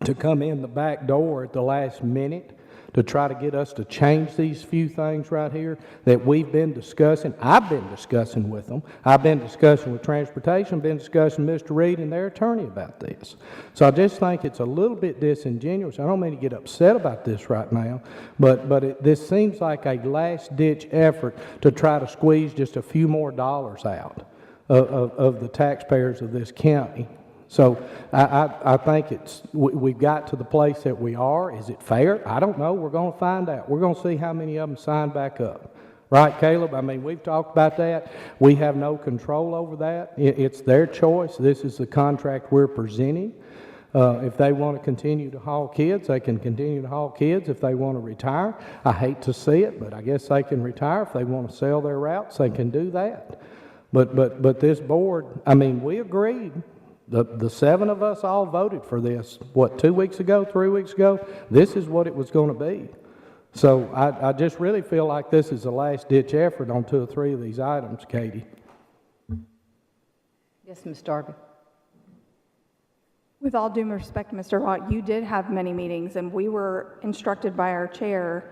to come in the back door at the last minute to try to get us to change these few things right here that we've been discussing. I've been discussing with them. I've been discussing with transportation, been discussing with Mr. Reed and their attorney about this. So I just think it's a little bit disingenuous. I don't mean to get upset about this right now, but this seems like a last-ditch effort to try to squeeze just a few more dollars out of the taxpayers of this county. So I think we've got to the place that we are. Is it fair? I don't know. We're going to find out. We're going to see how many of them sign back up. Right, Caleb? I mean, we've talked about that. We have no control over that. It's their choice. This is the contract we're presenting. If they want to continue to haul kids, they can continue to haul kids. If they want to retire, I hate to see it, but I guess they can retire. If they want to sell their routes, they can do that. But this board, I mean, we agreed. The 7 of us all voted for this, 2 weeks ago, 3 weeks ago? This is what it was going to be. So I just really feel like this is a last-ditch effort on 2 or 3 of these items, Katie. Yes, Ms. Darby. With all due respect, Mr. Watt, you did have many meetings, and we were instructed by our chair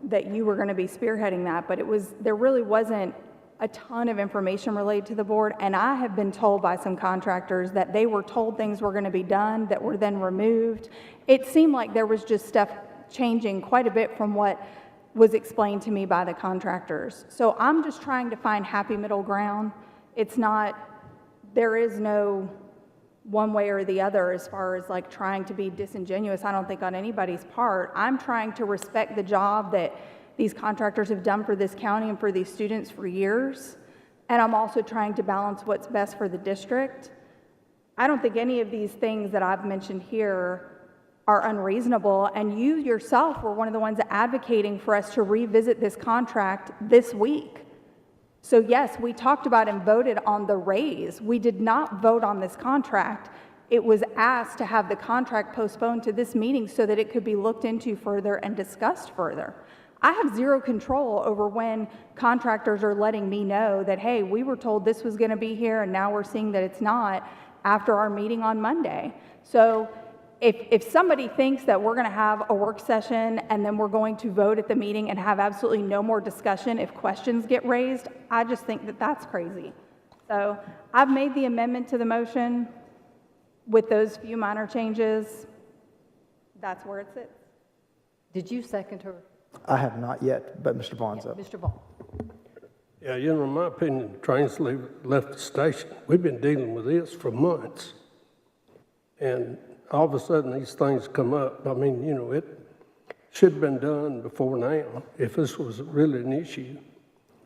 that you were going to be spearheading that, but there really wasn't a ton of information related to the board, and I have been told by some contractors that they were told things were going to be done that were then removed. It seemed like there was just stuff changing quite a bit from what was explained to me by the contractors. So I'm just trying to find happy middle ground. There is no one way or the other as far as like trying to be disingenuous, I don't think, on anybody's part. I'm trying to respect the job that these contractors have done for this county and for these students for years. And I'm also trying to balance what's best for the district. I don't think any of these things that I've mentioned here are unreasonable. And you yourself were one of the ones advocating for us to revisit this contract this week. So yes, we talked about and voted on the raise. We did not vote on this contract. It was asked to have the contract postponed to this meeting so that it could be looked into further and discussed further. I have zero control over when contractors are letting me know that, hey, we were told this was going to be here and now we're seeing that it's not after our meeting on Monday. So if somebody thinks that we're going to have a work session and then we're going to vote at the meeting and have absolutely no more discussion if questions get raised, I just think that that's crazy. So I've made the amendment to the motion with those few minor changes. That's where it sits. Did you second her? I have not yet, but Mr. Vaughn's up. Mr. Vaughn? Yeah, you know, in my opinion, the trains left the station. We've been dealing with this for months. And all of a sudden, these things come up. I mean, you know, it should have been done before now if this was really an issue.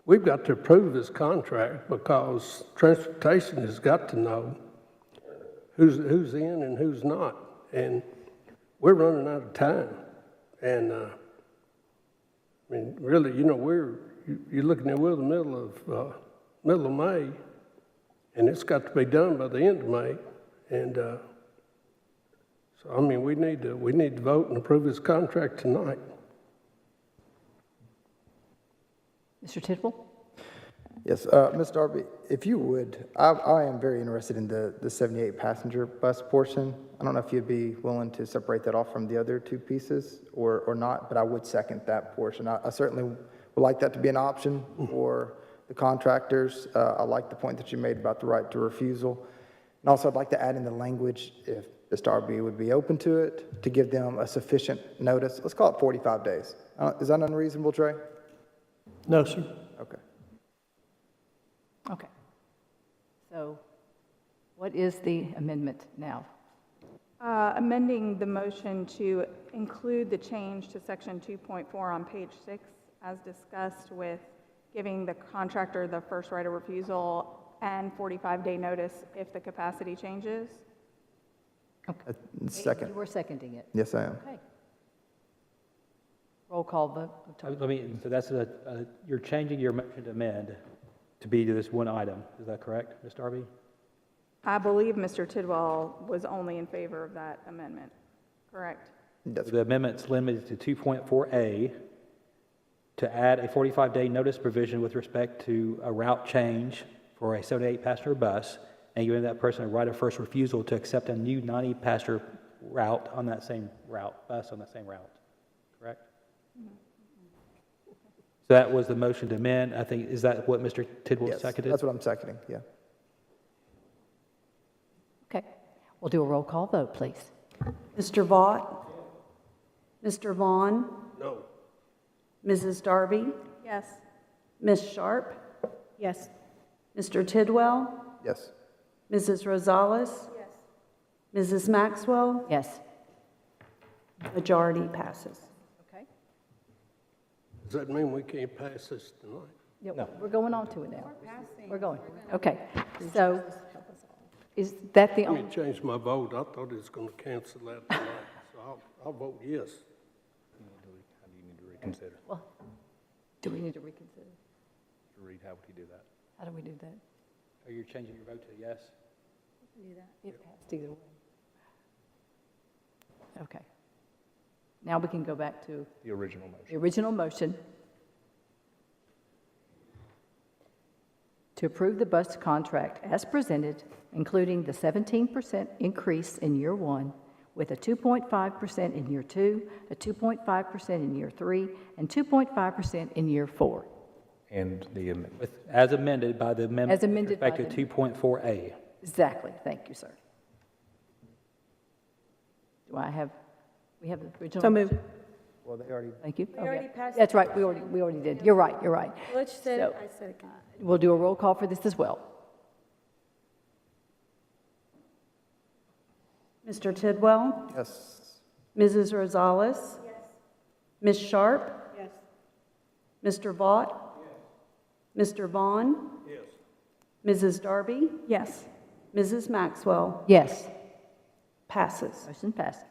We've got to approve this contract because transportation has got to know who's in and who's not. And we're running out of time. And, I mean, really, you know, you're looking at, we're in the middle of May, and it's got to be done by the end of May. And so, I mean, we need to vote and approve this contract tonight. Mr. Tidwell? Yes, Ms. Darby, if you would, I am very interested in the 78-passenger bus portion. I don't know if you'd be willing to separate that off from the other two pieces or not, but I would second that portion. I certainly would like that to be an option for the contractors. I like the point that you made about the right to refusal. And also, I'd like to add in the language, if Ms. Darby would be open to it, to give them a sufficient notice. Let's call it 45 days. Is that unreasonable, Trey? No, sir. Okay. Okay. So what is the amendment now? Amending the motion to include the change to section 2.4 on page 6 as discussed, with giving the contractor the first right of refusal and 45-day notice if the capacity changes. Second. You were seconding it. Yes, I am. Okay. Roll call vote. So that's you're changing your motion to amend to be to this one item. Is that correct, Ms. Darby? I believe Mr. Tidwell was only in favor of that amendment, correct? The amendment's limited to 2.4A to add a 45-day notice provision with respect to a route change for a 78-passenger bus and giving that person a right of first refusal to accept a new 90-passenger route on that same bus on that same route, correct? So that was the motion to amend. I think, is that what Mr. Tidwell Yes, seconded? that's what I'm seconding, yeah. Okay. We'll do a roll call vote, please. Mr. Vaught? Mr. Vaughn? No. Mrs. Darby? Yes. Ms. Sharp? Yes. Mr. Tidwell? Yes. Mrs. Rosales? Yes. Mrs. Maxwell? Yes. Majority passes. Okay. Does that mean we can't pass this tonight? Yeah, we're going on to it now. We're going. Okay. So is that the Let only? me change my vote. I thought it was going to cancel that tonight, so I'll vote yes. How do you need to reconsider? Well, do we need to reconsider? Read, how would he do that? How do we do that? Are you changing your vote to yes? It passed either way. Okay. Now we can go back to The original motion. the original motion to approve the bus contract as presented, including the 17% increase in year one, with a 2.5% in year two, a 2.5% in year three, and 2.5% in year four. And the amendment. As amended by the amendment. As amended by with respect to 2.4A. Exactly. Thank you, sir. Do I have, we have the original? So moved. Well, they already. Thank you. We already passed That's right, we already did. You're right, you're right. Butch said So- it, I said it again. We'll do a roll call for this as well. Mr. Tidwell? Yes. Mrs. Rosales? Yes. Ms. Sharp? Yes. Mr. Vaught? Yes. Mr. Vaughn? Yes. Mrs. Darby? Yes. Mrs. Maxwell? Yes, Passes. motion passes.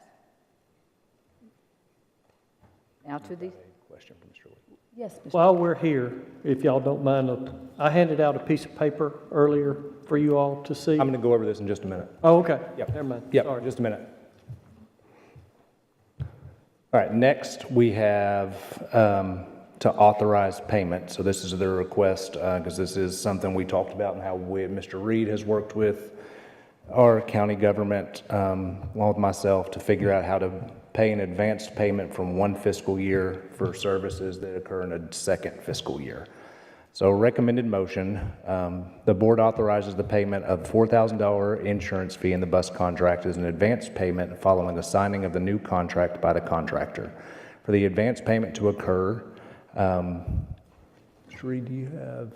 Now to the, Question from Mr. Lee. yes, Mr. While we're here, if y'all don't mind, I handed out a piece of paper earlier for you all to see. I'm going to go over this in just a minute. Oh, okay. Yep. Never mind. Yep, Sorry. just a minute. All right, next we have to authorize payment. So this is their request, because this is something we talked about and how Mr. Reed has worked with our county government, along with myself, to figure out how to pay an advanced payment from one fiscal year for services that occur in a second fiscal year. So recommended motion, the board authorizes the payment of $4,000 insurance fee in the bus contract as an advance payment following the signing of the new contract by the contractor. For the advance payment to occur, Sheree, do you have,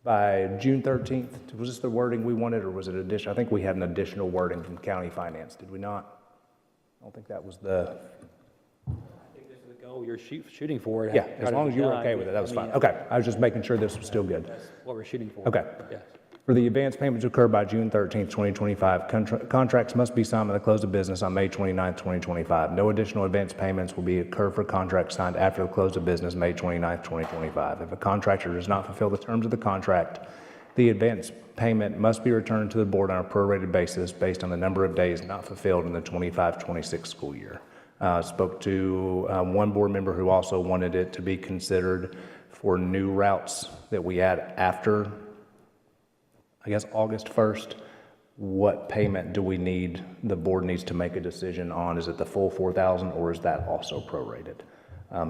by June 13th, was this the wording we wanted, or was it additional? I think we had an additional wording from county finance, did we not? I don't think that was the... The goal you're shooting for. Yeah, as long as you were okay with it, that was fine. Okay, I was just making sure this was still good. That's what we're shooting for. Okay. Yes. For the advance payment to occur by June 13th, 2025, contracts must be signed by the close of business on May 29th, 2025. No additional advance payments will be occur for contracts signed after the close of business, May 29th, 2025. If a contractor does not fulfill the terms of the contract, the advance payment must be returned to the board on a prorated basis based on the number of days not fulfilled in the 25-26 school year. Spoke to one board member who also wanted it to be considered for new routes that we add after, I guess, August 1st. What payment do we need? The board needs to make a decision on. Is it the full 4,000 or is that also prorated?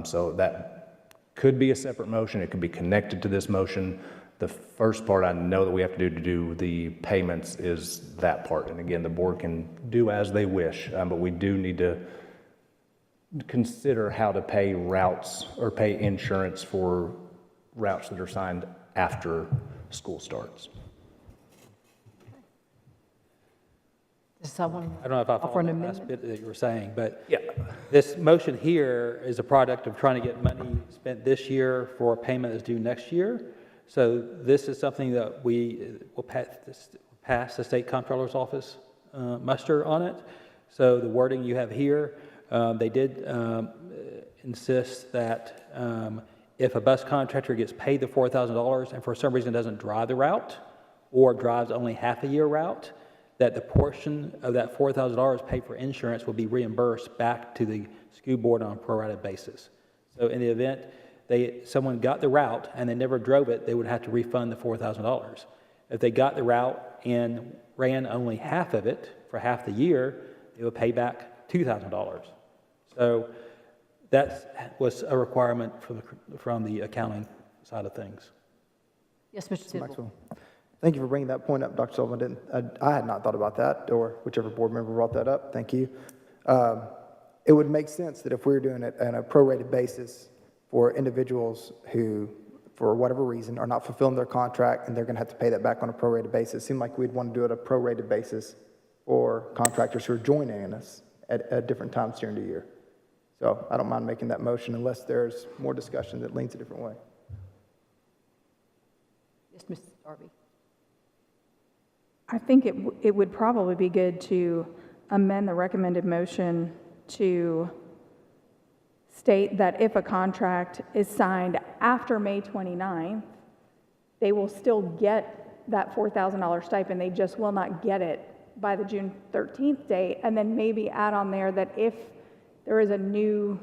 So that could be a separate motion. It could be connected to this motion. The first part I know that we have to do the payments is that part. And again, the board can do as they wish, but we do need to consider how to pay routes or pay insurance for routes that are signed after school starts. Does someone I don't know if I offer followed an the last amendment? bit that you were saying, but Yeah. this motion here is a product of trying to get money spent this year for a payment that's due next year. So this is something that we will pass the state comptroller's office muster on it. So the wording you have here, they did insist that if a bus contractor gets paid the $4,000 and for some reason doesn't drive the route or drives only half a year route, that the portion of that $4,000 paid for insurance will be reimbursed back to the school board on a pro-rata basis. So in the event someone got the route and they never drove it, they would have to refund the $4,000. If they got the route and ran only half of it for half the year, they would pay back $2,000. So that was a requirement from the accounting side of things. Yes, Mr. Tidwell. Maxwell. Thank you for bringing that point up, Dr. Sullivan. I had not thought about that, or whichever board member brought that up. Thank you. It would make sense that if we were doing it on a prorated basis for individuals who, for whatever reason, are not fulfilling their contract and they're going to have to pay that back on a prorated basis, it seemed like we'd want to do it on a prorated basis for contractors who are joining us at different times during the year. So I don't mind making that motion unless there's more discussion that leans a different way. Yes, Ms. Darby. I think it would probably be good to amend the recommended motion to state that if a contract is signed after May 29th, they will still get that $4,000 stipend. They just will not get it by the June 13th date. And then maybe add on there that if there is a new,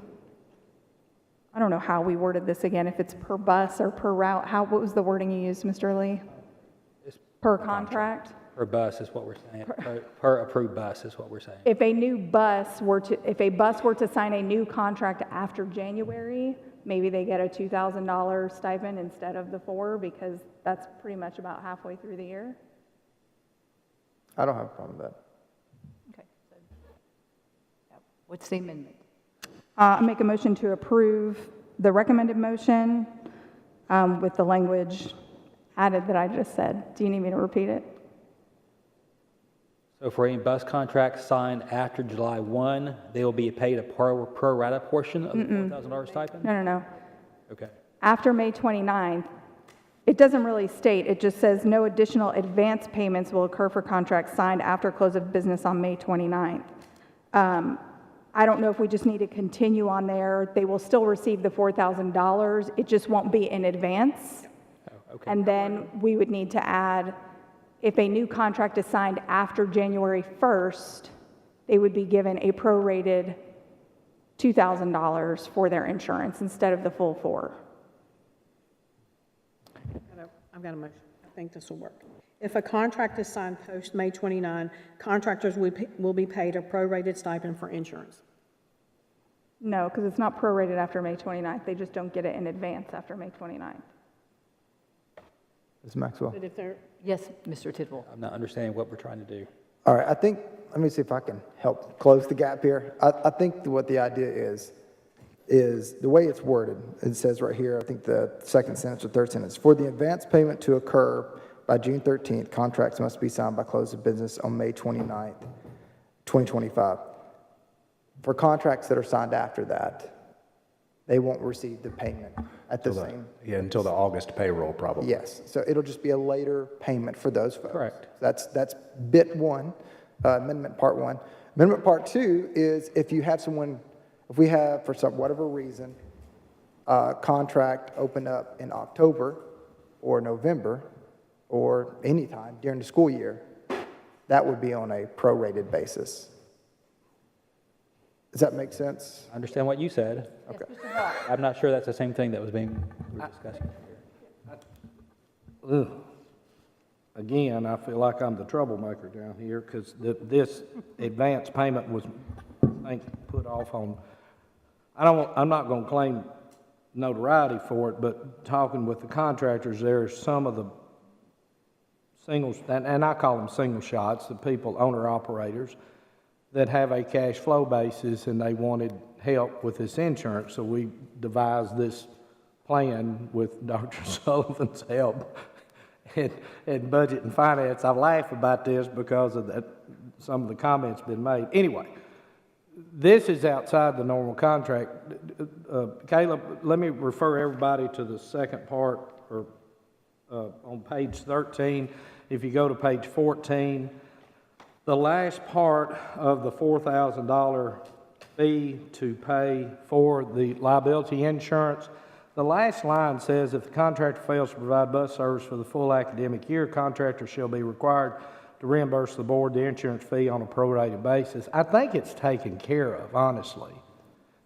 I don't know how we worded this again, if it's per bus or per route, what was the wording you used, Mr. Lee? It's Per contract? per bus is what we're saying. Per approved bus is what we're saying. If a bus were to sign a new contract after January, maybe they get a $2,000 stipend instead of the $4,000 because that's pretty much about halfway through the year. I don't have a problem with that. Okay. So, what's the amendment? I make a motion to approve the recommended motion with the language added that I just said. Do you need me to repeat it? So for any bus contracts signed after July 1, they will be paid a pro rata portion of the $4,000 stipend? No. Okay. After May 29th, it doesn't really state, it just says no additional advance payments will occur for contracts signed after close of business on May 29th. I don't know if we just need to continue on there. They will still receive the $4,000. It just won't be in advance. Oh, okay. And then we would need to add, if a new contract is signed after January 1st, they would be given a prorated $2,000 for their insurance instead of the full $4,000. I've got a motion. I think this will work. If a contract is signed post May 29, contractors will be paid a prorated stipend for insurance. No, because it's not prorated after May 29th. They just don't get it in advance after May 29th. Ms. Maxwell? But if they're, Yes, Mr. Tidwell. I'm not understanding what we're trying to do. All right, let me see if I can help close the gap here. I think what the idea is the way it's worded. It says right here, I think the second sentence or third sentence, for the advance payment to occur by June 13th, contracts must be signed by close of business on May 29th, 2025. For contracts that are signed after that, they won't receive the payment at the same. Yeah, until the August payroll, probably. Yes, so it'll just be a later payment for those folks. Correct. That's bit one, amendment part one. Amendment part two is if you have someone, if we have, for whatever reason, a contract open up in October or November or anytime during the school year, that would be on a prorated basis. Does that make sense? I understand what you said. Okay. I'm not sure that's the same thing that was being we were discussing. Ugh. Again, I feel like I'm the troublemaker down here because this advance payment was, I think, put off on, I'm not going to claim notoriety for it, but talking with the contractors, there's some of the singles, and I call them single shots, the people, owner-operators, that have a cash flow basis and they wanted help with this insurance. So we devised this plan with Dr. Sullivan's help and budget and finance. I laugh about this because of that, some of the comments been made. Anyway, this is outside the normal contract. Caleb, let me refer everybody to the second part or on page 13. If you go to page 14, the last part of the $4,000 fee to pay for the liability insurance, the last line says, if the contractor fails to provide bus service for the full academic year, contractor shall be required to reimburse the board the insurance fee on a prorated basis. I think it's taken care of, honestly.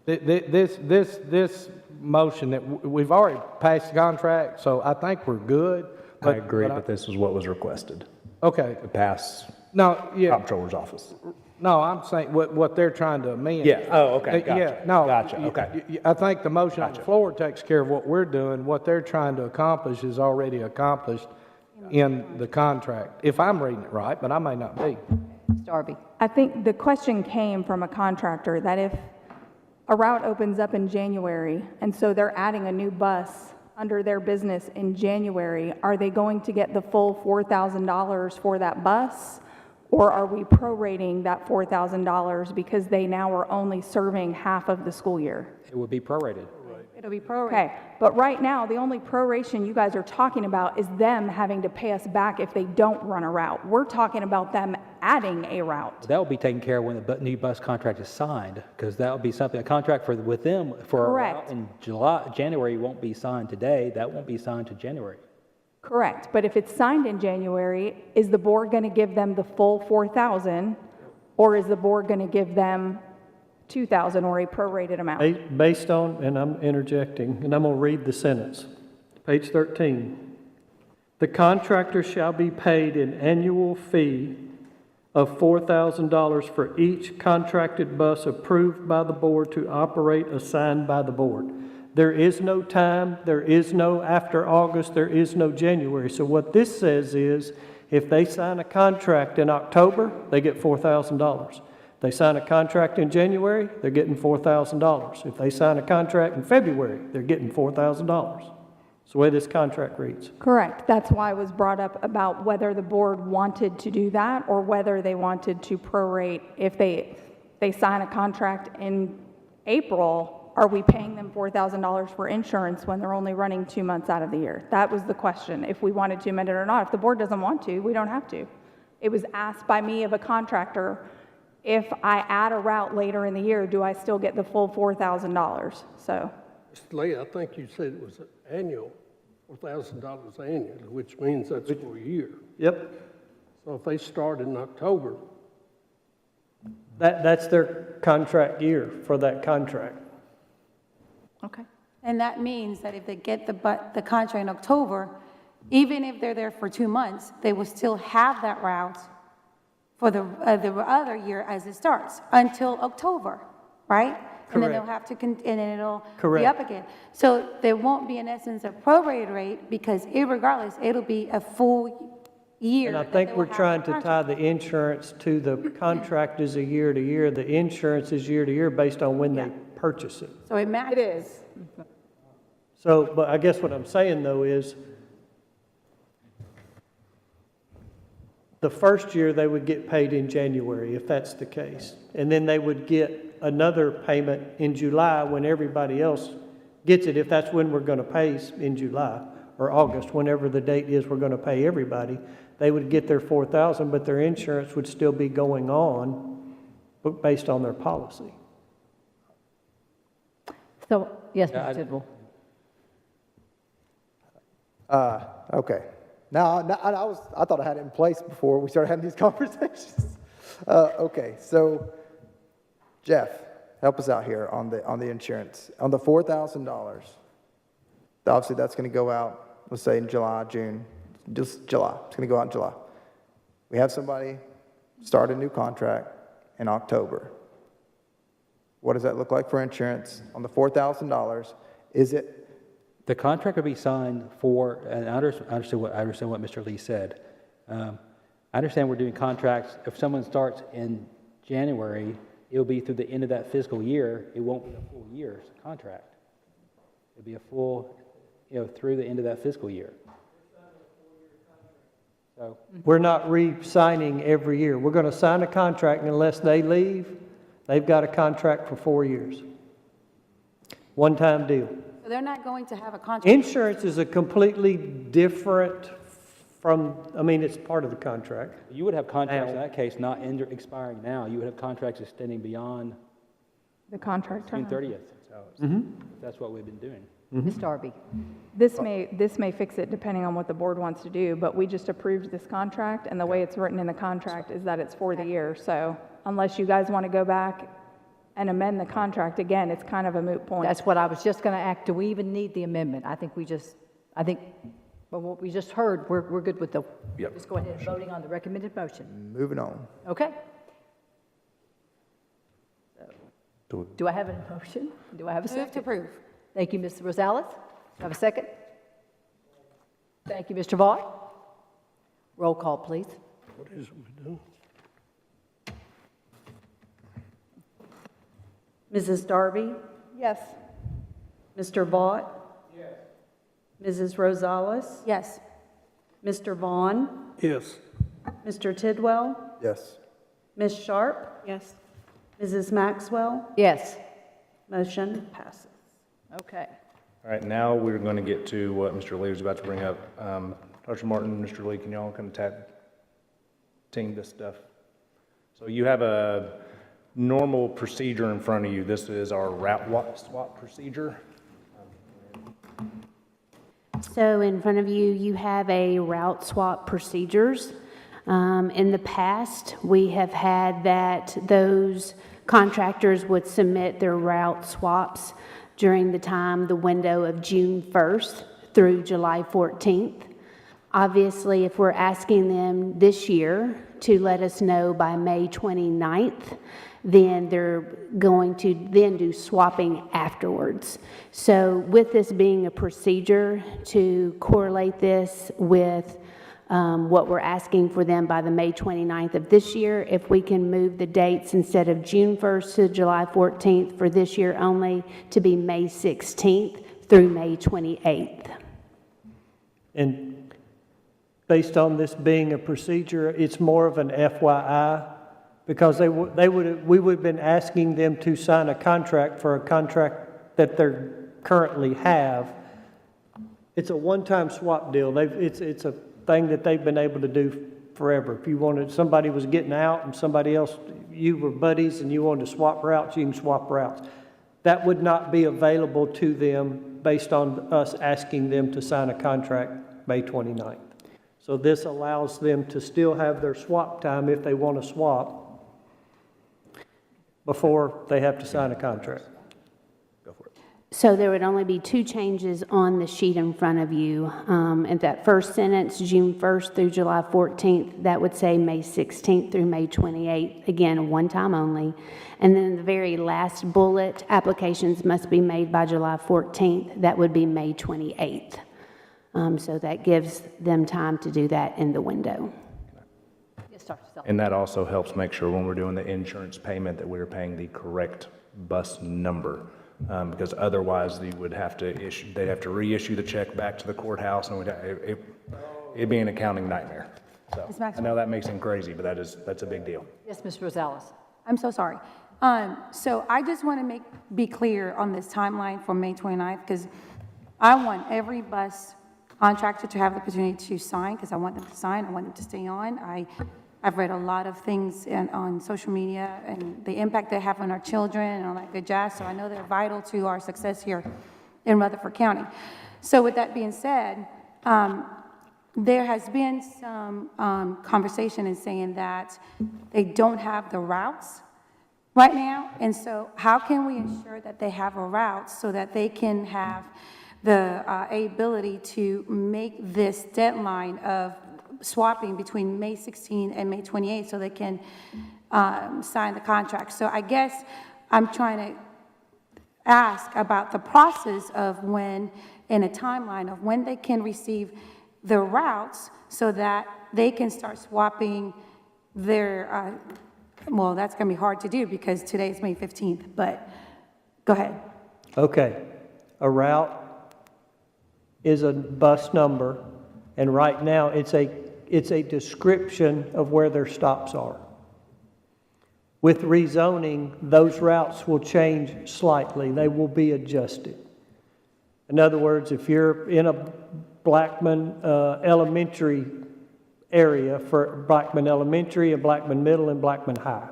This motion that we've already passed the contract, so I think we're good. I agree, but this is what was requested. Okay. To pass No, yeah. comptroller's office. No, I'm saying what they're trying to amend. Yeah, oh, okay, gotcha. Yeah, no. Gotcha, okay. I think the motion on the floor takes care of what we're doing. What they're trying to accomplish is already accomplished in the contract, if I'm reading it right, but I may not be. Ms. Darby. I think the question came from a contractor that if a route opens up in January, and so they're adding a new bus under their business in January, are they going to get the full $4,000 for that bus? Or are we prorating that $4,000 because they now are only serving half of the school year? It would be prorated. It'll be prorated. Okay, but right now, the only proration you guys are talking about is them having to pay us back if they don't run a route. We're talking about them adding a route. That will be taken care of when the new bus contract is signed, because that will be something, a contract with them for a route Correct. in January won't be signed today. That won't be signed to January. Correct, but if it's signed in January, is the board going to give them the full $4,000, or is the board going to give them $2,000 or a prorated amount? Based on, and I'm interjecting, and I'm going to read the sentence. Page 13. The contractor shall be paid an annual fee of $4,000 for each contracted bus approved by the board to operate assigned by the board. There is no time, there is no after August, there is no January. So what this says is, if they sign a contract in October, they get $4,000. They sign a contract in January, they're getting $4,000. If they sign a contract in February, they're getting $4,000. It's the way this contract reads. Correct, that's why it was brought up about whether the board wanted to do that or whether they wanted to prorate. If they sign a contract in April, are we paying them $4,000 for insurance when they're only running 2 months out of the year? That was the question, if we wanted to amend it or not. If the board doesn't want to, we don't have to. It was asked by me of a contractor, if I add a route later in the year, do I still get the full $4,000? So, Mr. Lee, I think you said it was annual, $4,000 annually, which means that's for a year. Yep, So if they start in October, that's their contract year for that contract. okay. And that means that if they get the contract in October, Even if they're there for 2 months, they will still have that route for the other year as it starts until October, right? And then they'll Correct. have to, and then it'll be Correct. up again. So there won't be, in essence, a prorated rate because irregardless, it'll be a full year. And I that think they we're will have trying the to contract. tie the insurance to the contract is a year to year. The insurance is year to year based on when they purchase it. So it matches. It is. So, but I guess what I'm saying though is the first year they would get paid in January if that's the case. And then they would get another payment in July when everybody else gets it, if that's when we're going to pay in July or August, whenever the date is we're going to pay everybody. They would get their $4,000, but their insurance would still be going on but based on their policy. So, yes, Yeah, Mr. Tidwell. Okay. Now, I thought I had it in place before we started having these conversations. Okay, so Jeff, help us out here on the insurance. On the $4,000, obviously that's going to go out, let's say in July, June, just July. It's going to go out in July. We have somebody start a new contract in October. What does that look like for insurance on the $4,000? Is it The contract would be signed for, and I understand what Mr. Lee said. I understand we're doing contracts, if someone starts in January, it'll be through the end of that fiscal year, it won't be a full year's contract. It'll be a full, through the end of that fiscal year. So, We're not re-signing every year. We're going to sign a contract, and unless they leave, they've got a contract for 4 years. One-time deal. So they're not going to have a contract. Insurance is a completely different from, it's part of the contract. you would have contracts in Now- that case not expiring now, you would have contracts extending beyond The contract June term. 30th. So that's what we've been doing. Ms. Darby. This may fix it depending on what the board wants to do, but we just approved this contract, and the way it's written in the contract is that it's for the year. So unless you guys want to go back and amend the contract again, it's kind of a moot point. That's what I was just going to ask. Do we even need the amendment? But what we just heard, we're good with the, just go ahead and voting on the recommended motion. moving on? Okay? Do I have a motion? Do I have a Move to second? approve. Thank you, Ms. Rosales. Do I have a second? Thank you, Mr. Vaught. Roll call, please. What is it we do? Mrs. Darby? Yes. Mr. Vaught? Yes. Mrs. Rosales? Yes. Mr. Vaughn? Yes. Mr. Tidwell? Yes. Ms. Sharp? Yes. Mrs. Maxwell? Yes. Motion passes. Okay. All right, now we're going to get to what Mr. Lee was about to bring up. Dr. Martin, Mr. Lee, can y'all kind of tag team this stuff? So you have a normal procedure in front of you. This is our route swap procedure. So in front of you, you have a route swap procedures. In the past, we have had that those contractors would submit their route swaps during the window of June 1st through July 14th. Obviously, if we're asking them this year to let us know by May 29th, then they're going to then do swapping afterwards. So with this being a procedure to correlate this with what we're asking for them by the May 29th of this year, if we can move the dates instead of June 1st to July 14th for this year only to be May 16th through May 28th. And based on this being a procedure, it's more of an FYI, because we would have been asking them to sign a contract for a contract that they currently have. It's a one-time swap deal. It's a thing that they've been able to do forever. If you wanted, somebody was getting out and somebody else, you were buddies and you wanted to swap routes, you can swap routes. That would not be available to them based on us asking them to sign a contract May 29th. So this allows them to still have their swap time if they want to swap before they have to sign a contract. Go for it. So there would only be two changes on the sheet in front of you. In that first sentence, June 1st through July 14th, that would say May 16th through May 28th, again, one time only. And then the very last bullet, applications must be made by July 14th, that would be May 28th. So that gives them time to do that in the window. Yes, Dr. Sullivan. And that also helps make sure when we're doing the insurance payment that we're paying the correct bus number. Because otherwise they'd have to reissue the check back to the courthouse, and it'd be an accounting nightmare. So Ms. Maxwell. I know that makes him crazy, but that's a big deal. Yes, Ms. Rosales. I'm so sorry. So I just want to be clear on this timeline for May 29th, because I want every bus contractor to have the opportunity to sign, because I want them to sign, I want them to stay on. I've read a lot of things on social media and the impact they have on our children and all that good jazz, so I know they're vital to our success here in Rutherford County. So with that being said, there has been some conversation in saying that they don't have the routes right now, and so how can we ensure that they have a route so that they can have the ability to make this deadline of swapping between May 16 and May 28 so they can sign the contract? So I guess I'm trying to ask about the process of when, in a timeline of when they can receive the routes so that they can start swapping their, well, that's going to be hard to do because today is May 15th, but go ahead. Okay. A route is a bus number, and right now it's a description of where their stops are. With rezoning, those routes will change slightly. They will be adjusted. In other words, if you're in a Blackman Elementary area for Blackman Elementary and Blackman Middle and Blackman High,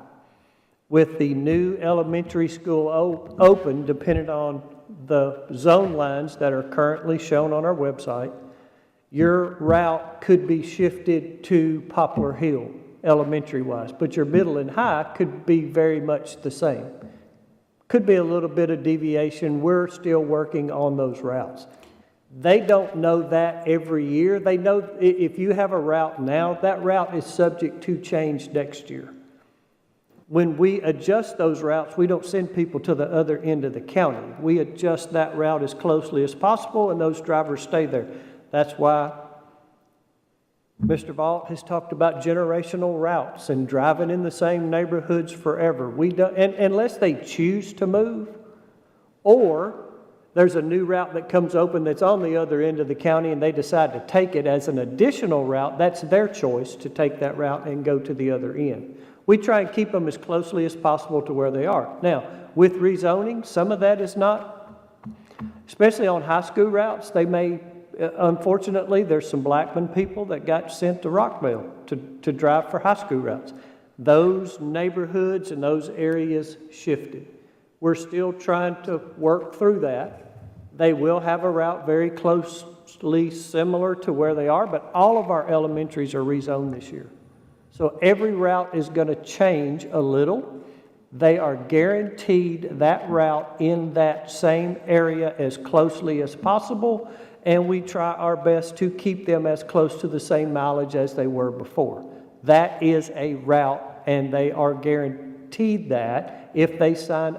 with the new elementary school open, depending on the zone lines that are currently shown on our website, your route could be shifted to Poplar Hill, elementary-wise, but your middle and high could be very much the same. Could be a little bit of deviation. We're still working on those routes. They don't know that every year. They know if you have a route now, that route is subject to change next year. When we adjust those routes, we don't send people to the other end of the county. We adjust that route as closely as possible, and those drivers stay there. That's why Mr. Vaught has talked about generational routes and driving in the same neighborhoods forever. We don't, and unless they choose to move, or there's a new route that comes open that's on the other end of the county and they decide to take it as an additional route, that's their choice to take that route and go to the other end. We try and keep them as closely as possible to where they are. Now, with rezoning, some of that is not, especially on high school routes, they may, unfortunately, there's some Blackman people that got sent to Rockville to drive for high school routes. Those neighborhoods and those areas shifted. We're still trying to work through that. They will have a route very closely similar to where they are, but all of our elementaries are rezoned this year. So every route is going to change a little. They are guaranteed that route in that same area as closely as possible, and we try our best to keep them as close to the same mileage as they were before. That is a route, and they are guaranteed that if they sign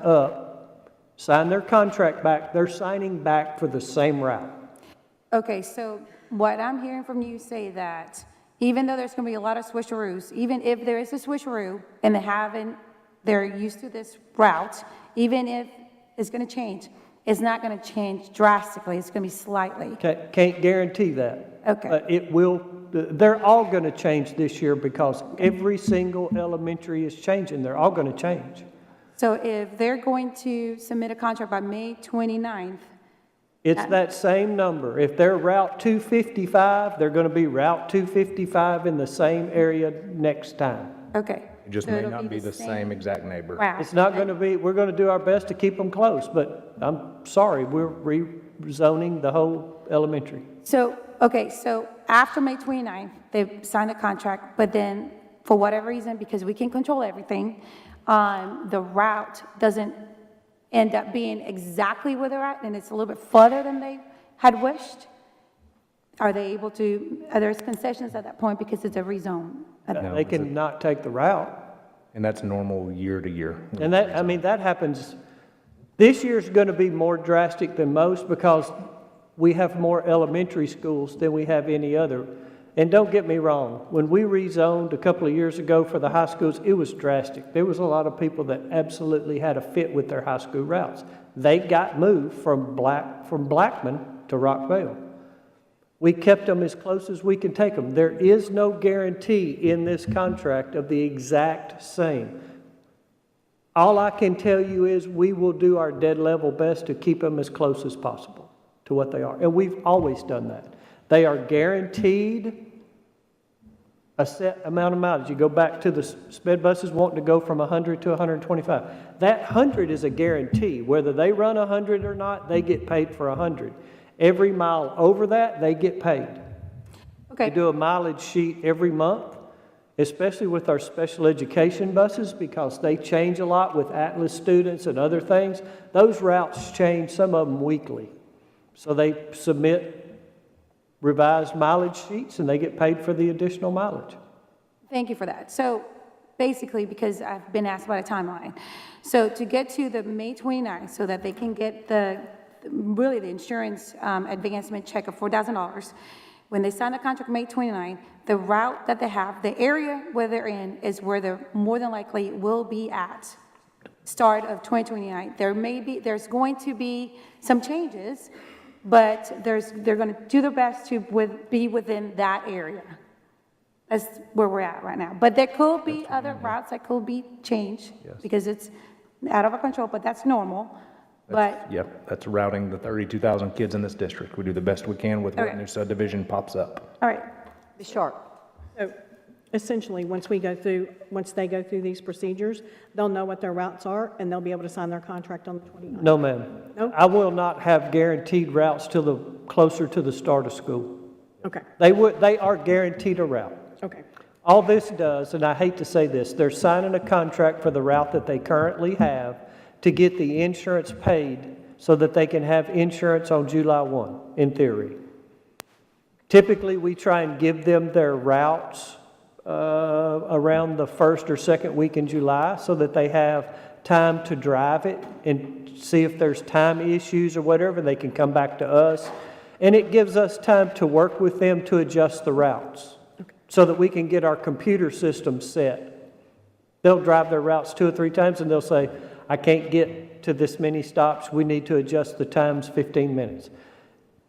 their contract back, they're signing back for the same route. Okay, so what I'm hearing from you say that even though there's going to be a lot of switcheroos, even if there is a switcheroo and they're used to this route, even if it's going to change, it's not going to change drastically. It's going to be slightly. Can't guarantee that. Okay. It will. They're all going to change this year because every single elementary is changing. They're all going to change. So if they're going to submit a contract by May 29th, it's that same number. If they're Route 255, they're going to be Route 255 in the same area next time. okay. It just may not be the same exact neighbor. route. It's not going to be, we're going to do our best to keep them close, but I'm sorry, we're rezoning the whole elementary. So, okay, so after May 29th, they've signed the contract, but then for whatever reason, because we can control everything, the route doesn't end up being exactly where they're at, and it's a little bit further than they had wished, are they able to, are there concessions at that point because it's a rezone? They can not take the route. And that's normal year to year. And that, I mean, that happens, this year's going to be more drastic than most because we have more elementary schools than we have any other. And don't get me wrong, when we rezoned a couple of years ago for the high schools, it was drastic. There was a lot of people that absolutely had a fit with their high school routes. They got moved from Blackman to Rockvale. We kept them as close as we can take them. There is no guarantee in this contract of the exact same. All I can tell you is we will do our dead level best to keep them as close as possible to what they are. And we've always done that. They are guaranteed a set amount of mileage. You go back to the sped buses wanting to go from 100 to 125. That 100 is a guarantee. Whether they run 100 or not, they get paid for 100. Every mile over that, they get paid. Okay. We do a mileage sheet every month, especially with our special education buses because they change a lot with Atlas students and other things. Those routes change, some of them weekly. So they submit revised mileage sheets and they get paid for the additional mileage. Thank you for that. So basically, because I've been asked about a timeline. So to get to the May 29th so that they can get the insurance advancement check of $4,000, when they sign the contract May 29th, the route that they have, the area where they're in is where they're more than likely will be at start of 2029. There's going to be some changes, but they're going to do their best to be within that area. That's where we're at right now. But there could be other routes that could be changed because it's out of our control, but that's normal. Yep, that's routing the 32,000 kids in this district. We do the best we can with what new subdivision pops up. All right. Ms. Sharp? So essentially, once they go through these procedures, they'll know what their routes are, and they'll be able to sign their contract on the 29th. No, ma'am. No? I will not have guaranteed routes till closer to the start of school. Okay, They are guaranteed a route. okay. All this does, and I hate to say this, they're signing a contract for the route that they currently have to get the insurance paid so that they can have insurance on July 1, in theory. Typically, we try and give them their routes around the first or second week in July so that they have time to drive it and see if there's time issues or whatever. They can come back to us. And it gives us time to work with them to adjust the routes so that we can get our computer system set. They'll drive their routes 2 or 3 times and they'll say, I can't get to this many stops. We need to adjust the times 15 minutes.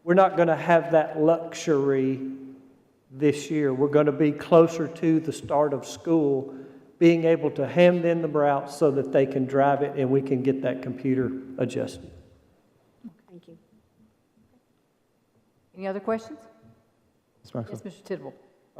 We're not going to have that luxury this year. We're going to be closer to the start of school, being able to hand in the routes so that they can drive it and we can get that computer adjusted. Thank you. Any other questions? Yes, Yes, Mr. Tidwell.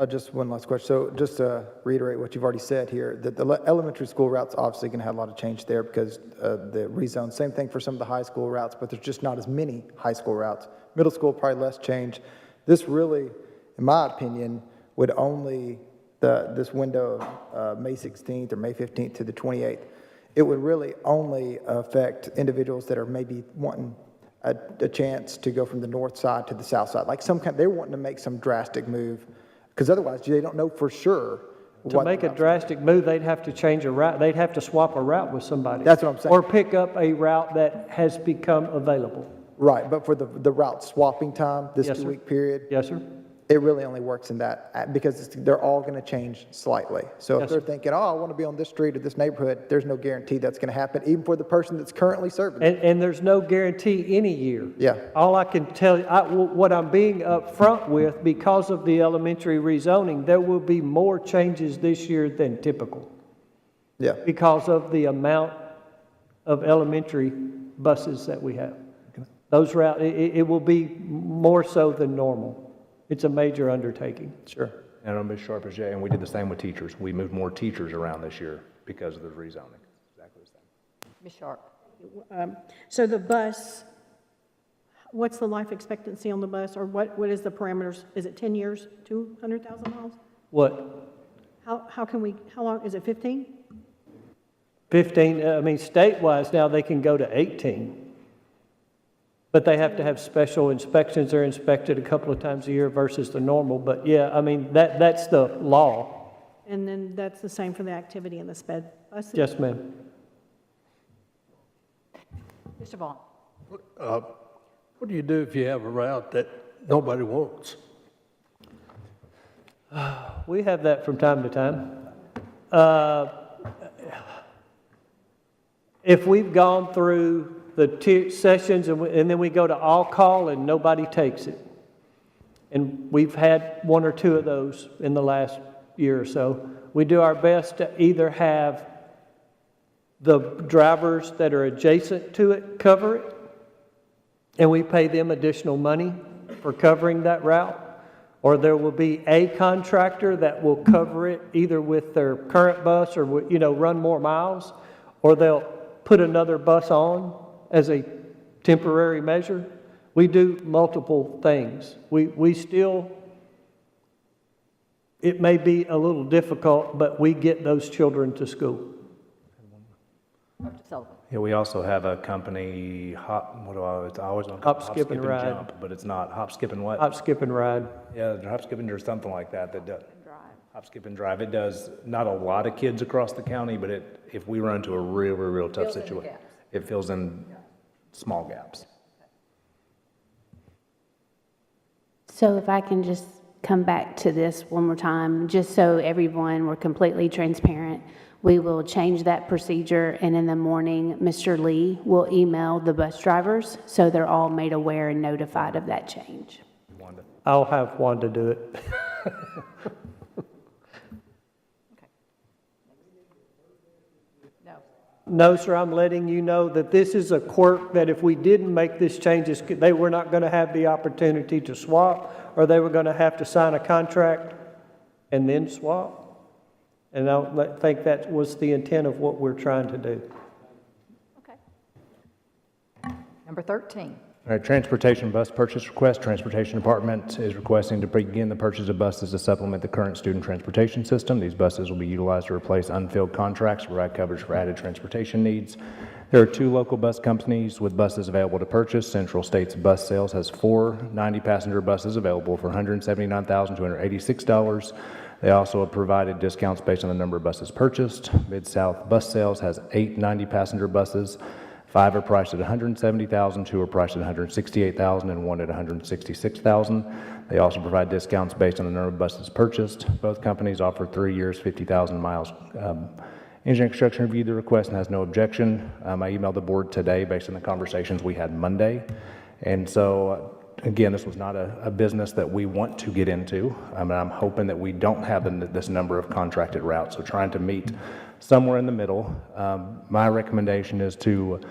Just one last question. So just to reiterate what you've already said here, that the elementary school routes obviously going to have a lot of change there because the rezone. Same thing for some of the high school routes, but there's just not as many high school routes. Middle school, probably less change. This really, in my opinion, would only, this window of May 16th or May 15th to the 28th, it would really only affect individuals that are maybe wanting a chance to go from the north side to the south side. Like they're wanting to make some drastic move. Because otherwise, they don't know for sure. To make a drastic move, they'd have to change a route. They'd have to swap a route with somebody. That's what I'm saying. Or pick up a route that has become available. Right, but for the route swapping time, this Yes, sir. 2-week period, Yes, sir. it really only works in that, because they're all going to change slightly. So if Yes, they're sir. thinking, oh, I want to be on this street or this neighborhood, there's no guarantee that's going to happen, even for the person that's currently serving. And there's no guarantee any year. Yeah. All I can tell you, what I'm being upfront with, because of the elementary rezoning, there will be more changes this year than typical Yeah, because of the amount of elementary buses that we have. Those routes, it will be more so than normal. It's a major undertaking. sure. And I know Ms. Sharp is, and we did the same with teachers. We moved more teachers around this year because of the rezoning. Exactly the same. Ms. Sharp? So the bus, what's the life expectancy on the bus, or what is the parameters? Is it 10 years, 200,000 miles? What? How long, is it 15? 15, I mean, state-wise now, they can go to 18. But they have to have special inspections. They're inspected a couple of times a year versus the normal. But yeah, I mean, that's the law. And then that's the same for the activity in the sped buses? Yes, ma'am. Mr. Vaughn. What do you do if you have a route that nobody wants? We have that from time to time. If we've gone through the sessions and then we go to all call and nobody takes it. And we've had one or two of those in the last year or so. We do our best to either have the drivers that are adjacent to it cover it, and we pay them additional money for covering that route, or there will be a contractor that will cover it either with their current bus or, run more miles, or they'll put another bus on as a temporary measure. We do multiple things. We still, it may be a little difficult, but we get those children to school. Dr. Sullivan. Yeah, we also have a company, it's always on Hop, skip, and ride. Jump, but it's not Hop, Skip, and what? Hop, skip, and ride. Yeah, Hop, Skip, and or something like that does. Hop, Skip, and Drive. It does not a lot of kids across the county, but if we run into a real tough situation, it fills in small gaps. So if I can just come back to this one more time, just so everyone, we're completely transparent. We will change that procedure, and in the morning, Mr. Lee will email the bus drivers, so they're all made aware and notified of that change. I'll have Wanda do it. No, sir, I'm letting you know that this is a quirk that if we didn't make this changes, they were not going to have the opportunity to swap, or they were going to have to sign a contract and then swap. And I think that was the intent of what we're trying to do. Okay. Number 13. All right, transportation bus purchase request. Transportation Department is requesting to begin the purchase of buses to supplement the current student transportation system. These buses will be utilized to replace unfilled contracts to provide coverage for added transportation needs. There are 2 local bus companies with buses available to purchase. Central States Bus Sales has 4 90-passenger buses available for $179,286. They also have provided discounts based on the number of buses purchased. Mid-South Bus Sales has 8 90-passenger buses. 5 are priced at $170,000, 2 are priced at $168,000, and 1 at $166,000. They also provide discounts based on the number of buses purchased. Both companies offer 3 years, 50,000 miles. Engineering Construction reviewed the request and has no objection. I emailed the board today based on the conversations we had Monday. And so, again, this was not a business that we want to get into. I'm hoping that we don't have this number of contracted routes, so trying to meet somewhere in the middle. My recommendation is to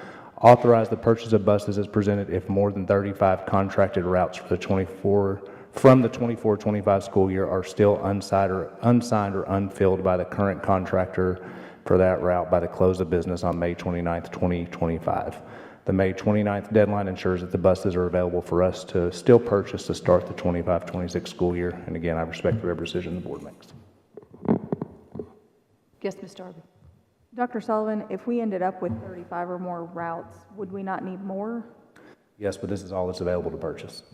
authorize the purchase of buses as presented if more than 35 contracted routes for the 24-25 school year are still unsigned or unfilled by the current contractor for that route by the close of business on May 29th, 2025. The May 29th deadline ensures that the buses are available for us to still purchase to start the 25-26 school year. And again, I respect whatever decision the board makes. Yes, Ms. Darby. Dr. Sullivan, if we ended up with 35 or more routes, would we not need more? Yes, but this is all that's available to purchase.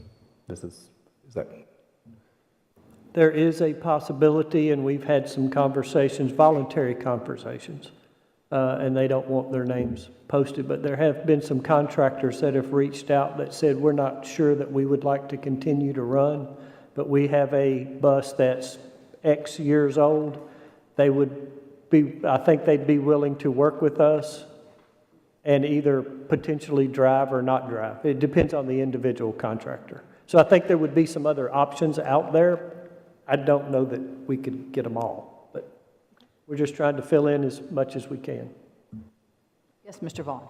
There is a possibility, and we've had some conversations, voluntary conversations, and they don't want their names posted, but there have been some contractors that have reached out that said, we're not sure that we would like to continue to run, but we have a bus that's X years old. They would be, I think they'd be willing to work with us and either potentially drive or not drive. It depends on the individual contractor. So I think there would be some other options out there. I don't know that we could get them all, but we're just trying to fill in as much as we can. Yes, Mr. Vaughn.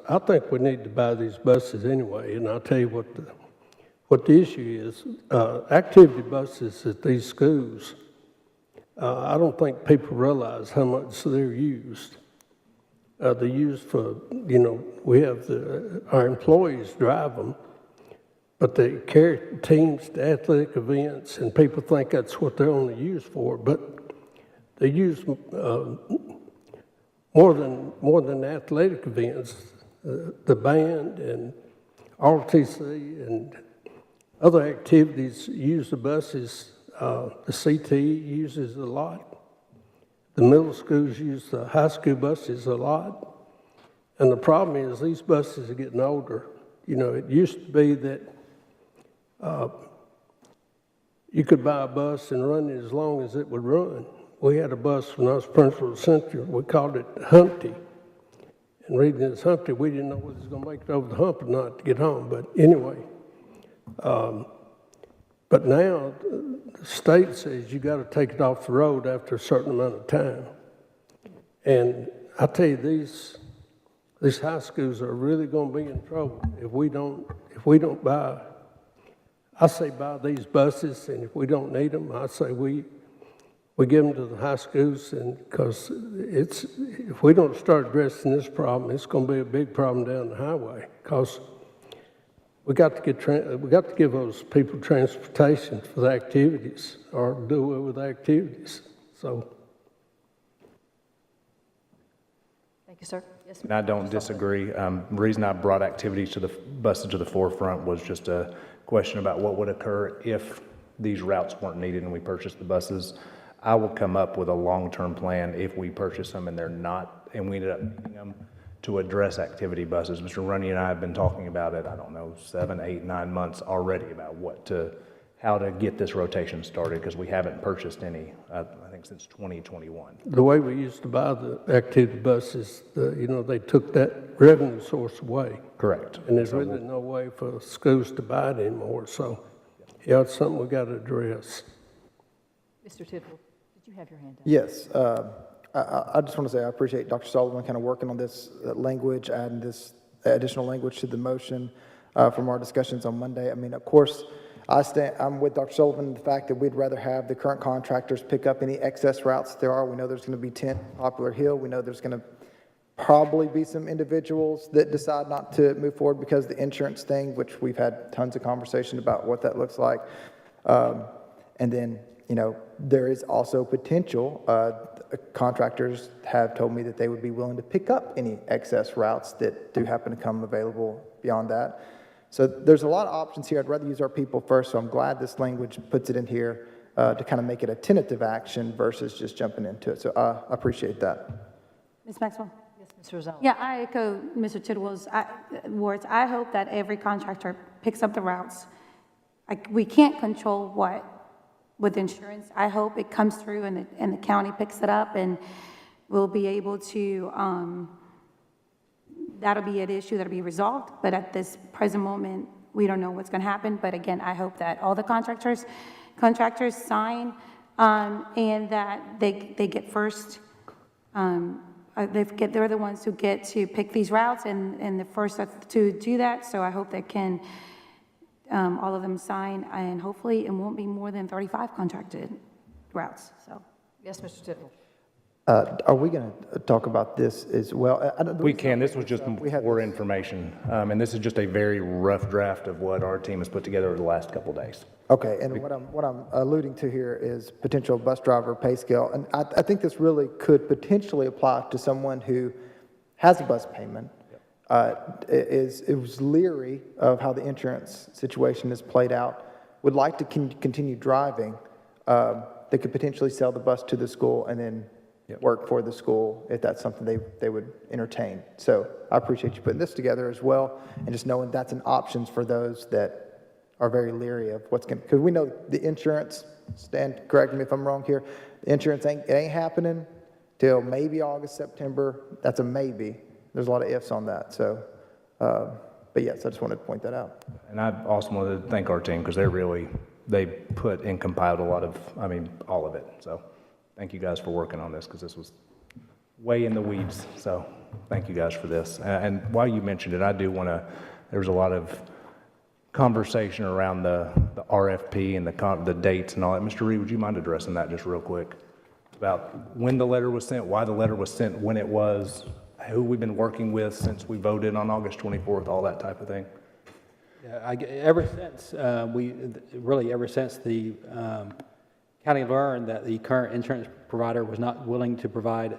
I think we need to buy these buses anyway, and I'll tell you what the issue is. Activity buses at these schools, I don't think people realize how much they're used. They're used for, we have our employees drive them, but they carry teams to athletic events, and people think that's what they're only used for. But they use more than athletic events. The band and RTC and other activities use the buses. The CT uses a lot. The middle schools use the high school buses a lot. And the problem is these buses are getting older. You know, it used to be that you could buy a bus and run it as long as it would run. We had a bus when I was principal of Central. We called it Humpty. And reading this Humpty, we didn't know whether it was going to make it over the hump or not to get home. But anyway, but now the state says you got to take it off the road after a certain amount of time. And I tell you, these high schools are really going to be in trouble if we don't buy. I say buy these buses, and if we don't need them, I say we give them to the high schools, and because if we don't start addressing this problem, it's going to be a big problem down the highway. Because we got to give those people transportation for the activities, or do away with the activities. So. Thank you, sir. Yes, And I don't disagree. The reason I brought activities to the buses to the forefront was just a question about what would occur if these routes weren't needed and we purchased the buses. I will come up with a long-term plan if we purchase them and they're not, and we ended up needing them to address activity buses. Mr. Runny and I have been talking about it, I don't know, 7, 8, 9 months already about how to get this rotation started, because we haven't purchased any, I think, since 2021. The way we used to buy the activity buses, they took that revenue source away. Correct. And there's really no way for schools to buy it anymore. So, yeah, it's something we got to address. Mr. Tidwell, did you have your hand up? Yes. I just want to say I appreciate Dr. Sullivan kind of working on this language, adding this additional language to the motion from our discussions on Monday. I mean, of course, I'm with Dr. Sullivan in the fact that we'd rather have the current contractors pick up any excess routes there are. We know there's going to be 10 Poplar Hill. We know there's going to probably be some individuals that decide not to move forward because of the insurance thing, which we've had tons of conversation about what that looks like. And then, there is also potential. Contractors have told me that they would be willing to pick up any excess routes that do happen to come available beyond that. So there's a lot of options here. I'd rather use our people first, so I'm glad this language puts it in here to kind of make it a tentative action versus just jumping into it. So I appreciate that. Ms. Maxwell? Yes, Mr. Rosales. Yeah, I echo Mr. Tidwell's words. I hope that every contractor picks up the routes. We can't control what with insurance. I hope it comes through and the county picks it up, and we'll be able to, that'll be an issue that'll be resolved. But at this present moment, we don't know what's going to happen. But again, I hope that all the contractors sign and that they get first. They're the ones who get to pick these routes and the first to do that. So I hope they can, all of them sign, and hopefully it won't be more than 35 contracted routes. So. Yes, Mr. Tidwell. Are we going to talk about this as well? We can. This was just more information, and this is just a very rough draft of what our team has put together over the last couple of days. Okay, and what I'm alluding to here is potential bus driver pay scale, and I think this really could potentially apply to someone who has a bus payment, is leery of how the insurance situation is played out, would like to continue driving, they could potentially sell the bus to the school and then work for the school if that's something they would entertain. So I appreciate you putting this together as well, and just knowing that's an option for those that are very leery of what's going to, because we know the insurance, Stan, correct me if I'm wrong here, the insurance ain't happening till maybe August, September. That's a maybe. There's a lot of ifs on that. So, but yes, I just wanted to point that out. And I also wanted to thank our team, because they put and compiled all of it. So thank you guys for working on this, because this was way in the weeds. So thank you guys for this. And while you mentioned it, I do want to, there was a lot of conversation around the RFP and the dates and all that. Mr. Reed, would you mind addressing that just real quick? About when the letter was sent, why the letter was sent, when it was, who we've been working with since we voted on August 24th, all that type of thing. Yeah, ever since the county learned that the current insurance provider was not willing to provide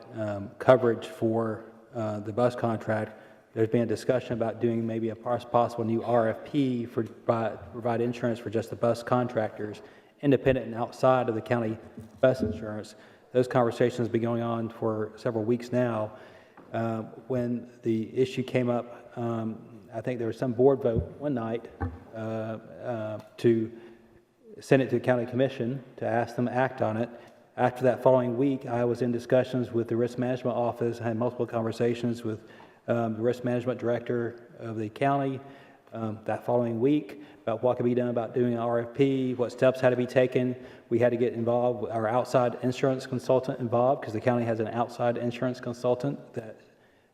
coverage for the bus contract, there's been a discussion about doing maybe a possible new RFP for provide insurance for just the bus contractors, independent and outside of the county bus insurance. Those conversations have been going on for several weeks now. When the issue came up, I think there was some board vote one night to send it to the county commission to ask them to act on it. After that following week, I was in discussions with the risk management office. I had multiple conversations with the risk management director of the county that following week about what could be done about doing an RFP, what steps had to be taken. We had to get involved, our outside insurance consultant involved, because the county has an outside insurance consultant that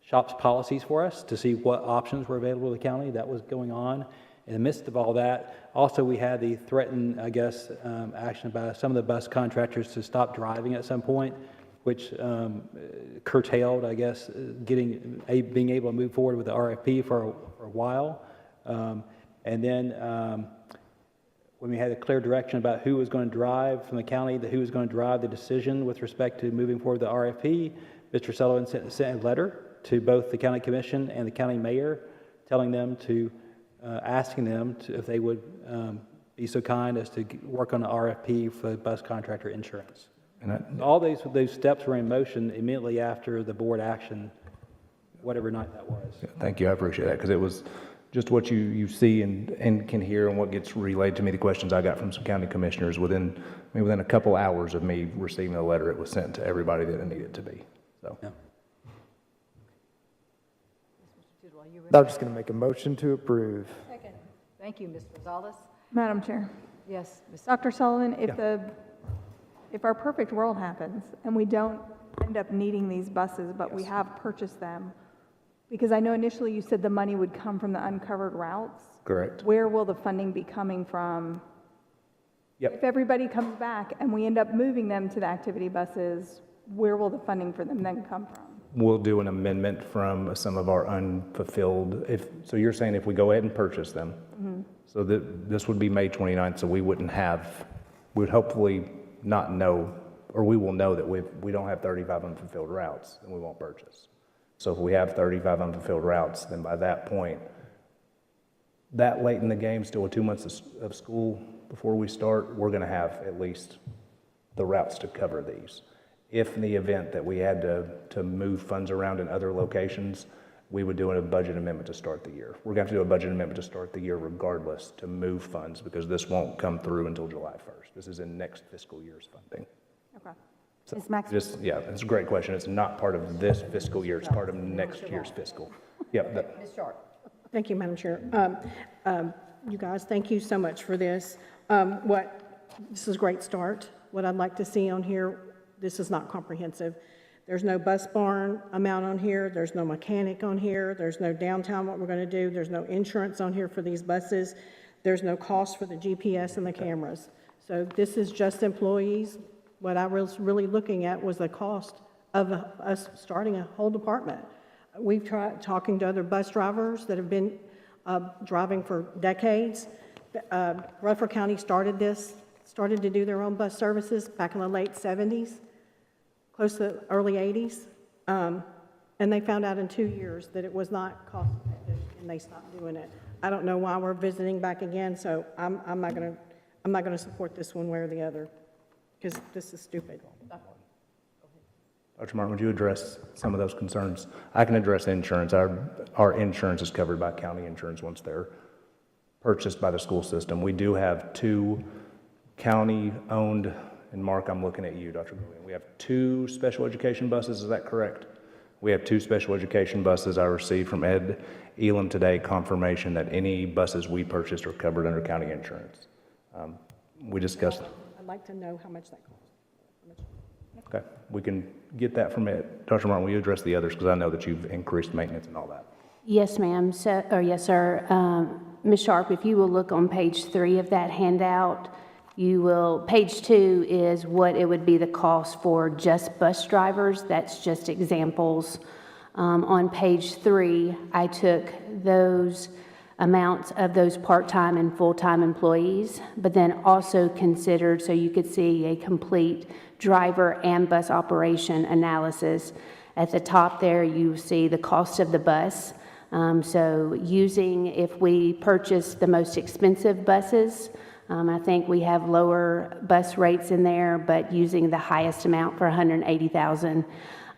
shops policies for us to see what options were available to the county. That was going on. In the midst of all that, also we had the threatened, I guess, action by some of the bus contractors to stop driving at some point, which curtailed, I guess, being able to move forward with the RFP for a while. And then when we had a clear direction about who was going to drive from the county, who was going to drive the decision with respect to moving forward with the RFP, Mr. Sullivan sent a letter to both the county commission and the county mayor, telling them to, asking them to, if they would be so kind as to work on the RFP for bus contractor insurance. And all those steps were in motion immediately after the board action, whatever night that was. Yeah, thank you, I appreciate that, because it was just what you see and can hear and what gets relayed to me, the questions I got from some county commissioners within a couple hours of me receiving the letter. It was sent to everybody that it needed to be, so. Yeah. I'm just going to make a motion to approve. Second. Thank you, Ms. Rosales. Madam Chair. Yes, Ms. Dr. Sullivan, if our perfect world happens and we don't end up needing these buses, but we have purchased them, because I know initially you said the money would come from the uncovered routes. Correct. Where will the funding be coming from? Yep. If everybody comes back and we end up moving them to the activity buses, where will the funding for them then come from? We'll do an amendment from some of our unfulfilled, so you're saying if we go ahead and purchase them, so this would be May 29th, so we would hopefully not know, or we will know that we don't have 35 unfulfilled routes, and we won't purchase. So if we have 35 unfulfilled routes, then by that point, that late in the game, still with 2 months of school before we start, we're going to have at least the routes to cover these. If in the event that we had to move funds around in other locations, we would do a budget amendment to start the year. We're going to have to do a budget amendment to start the year regardless to move funds, because this won't come through until July 1st. This is in next fiscal year's funding. Okay. So Ms. Maxwell? yeah, it's a great question. It's not part of this fiscal year. It's part of next year's fiscal. Yep. Ms. Sharp. Thank you, Madam Chair. You guys, thank you so much for this. This is a great start. What I'd like to see on here, this is not comprehensive. There's no bus barn amount on here. There's no mechanic on here. There's no downtown what we're going to do. There's no insurance on here for these buses. There's no cost for the GPS and the cameras. So this is just employees. What I was really looking at was the cost of us starting a whole department. We've tried talking to other bus drivers that have been driving for decades. Rutherford County started to do their own bus services back in the late 70s, close to the early 80s. And they found out in 2 years that it was not cost effective, and they stopped doing it. I don't know why we're visiting back again, so I'm not going to support this one way or the other, because this is stupid. Dr. Martin, would you address some of those concerns? I can address insurance. Our insurance is covered by county insurance once they're purchased by the school system. We do have 2 county-owned, and Mark, I'm looking at you, Dr. Goulian. We have 2 special education buses, is that correct? We have 2 special education buses. I received from Ed Elam today confirmation that any buses we purchased are covered under county insurance. We discussed. I'd like to know how much that costs. Okay, we can get that from Ed. Dr. Martin, will you address the others, because I know that you've increased maintenance and all that. Yes, ma'am. Yes, sir. Ms. Sharp, if you will look on page 3 of that handout, page 2 is what it would be the cost for just bus drivers. That's just examples. On page 3, I took those amounts of those part-time and full-time employees, but then also considered, so you could see a complete driver and bus operation analysis. At the top there, you see the cost of the bus. So if we purchase the most expensive buses, I think we have lower bus rates in there, but using the highest amount for $180,000.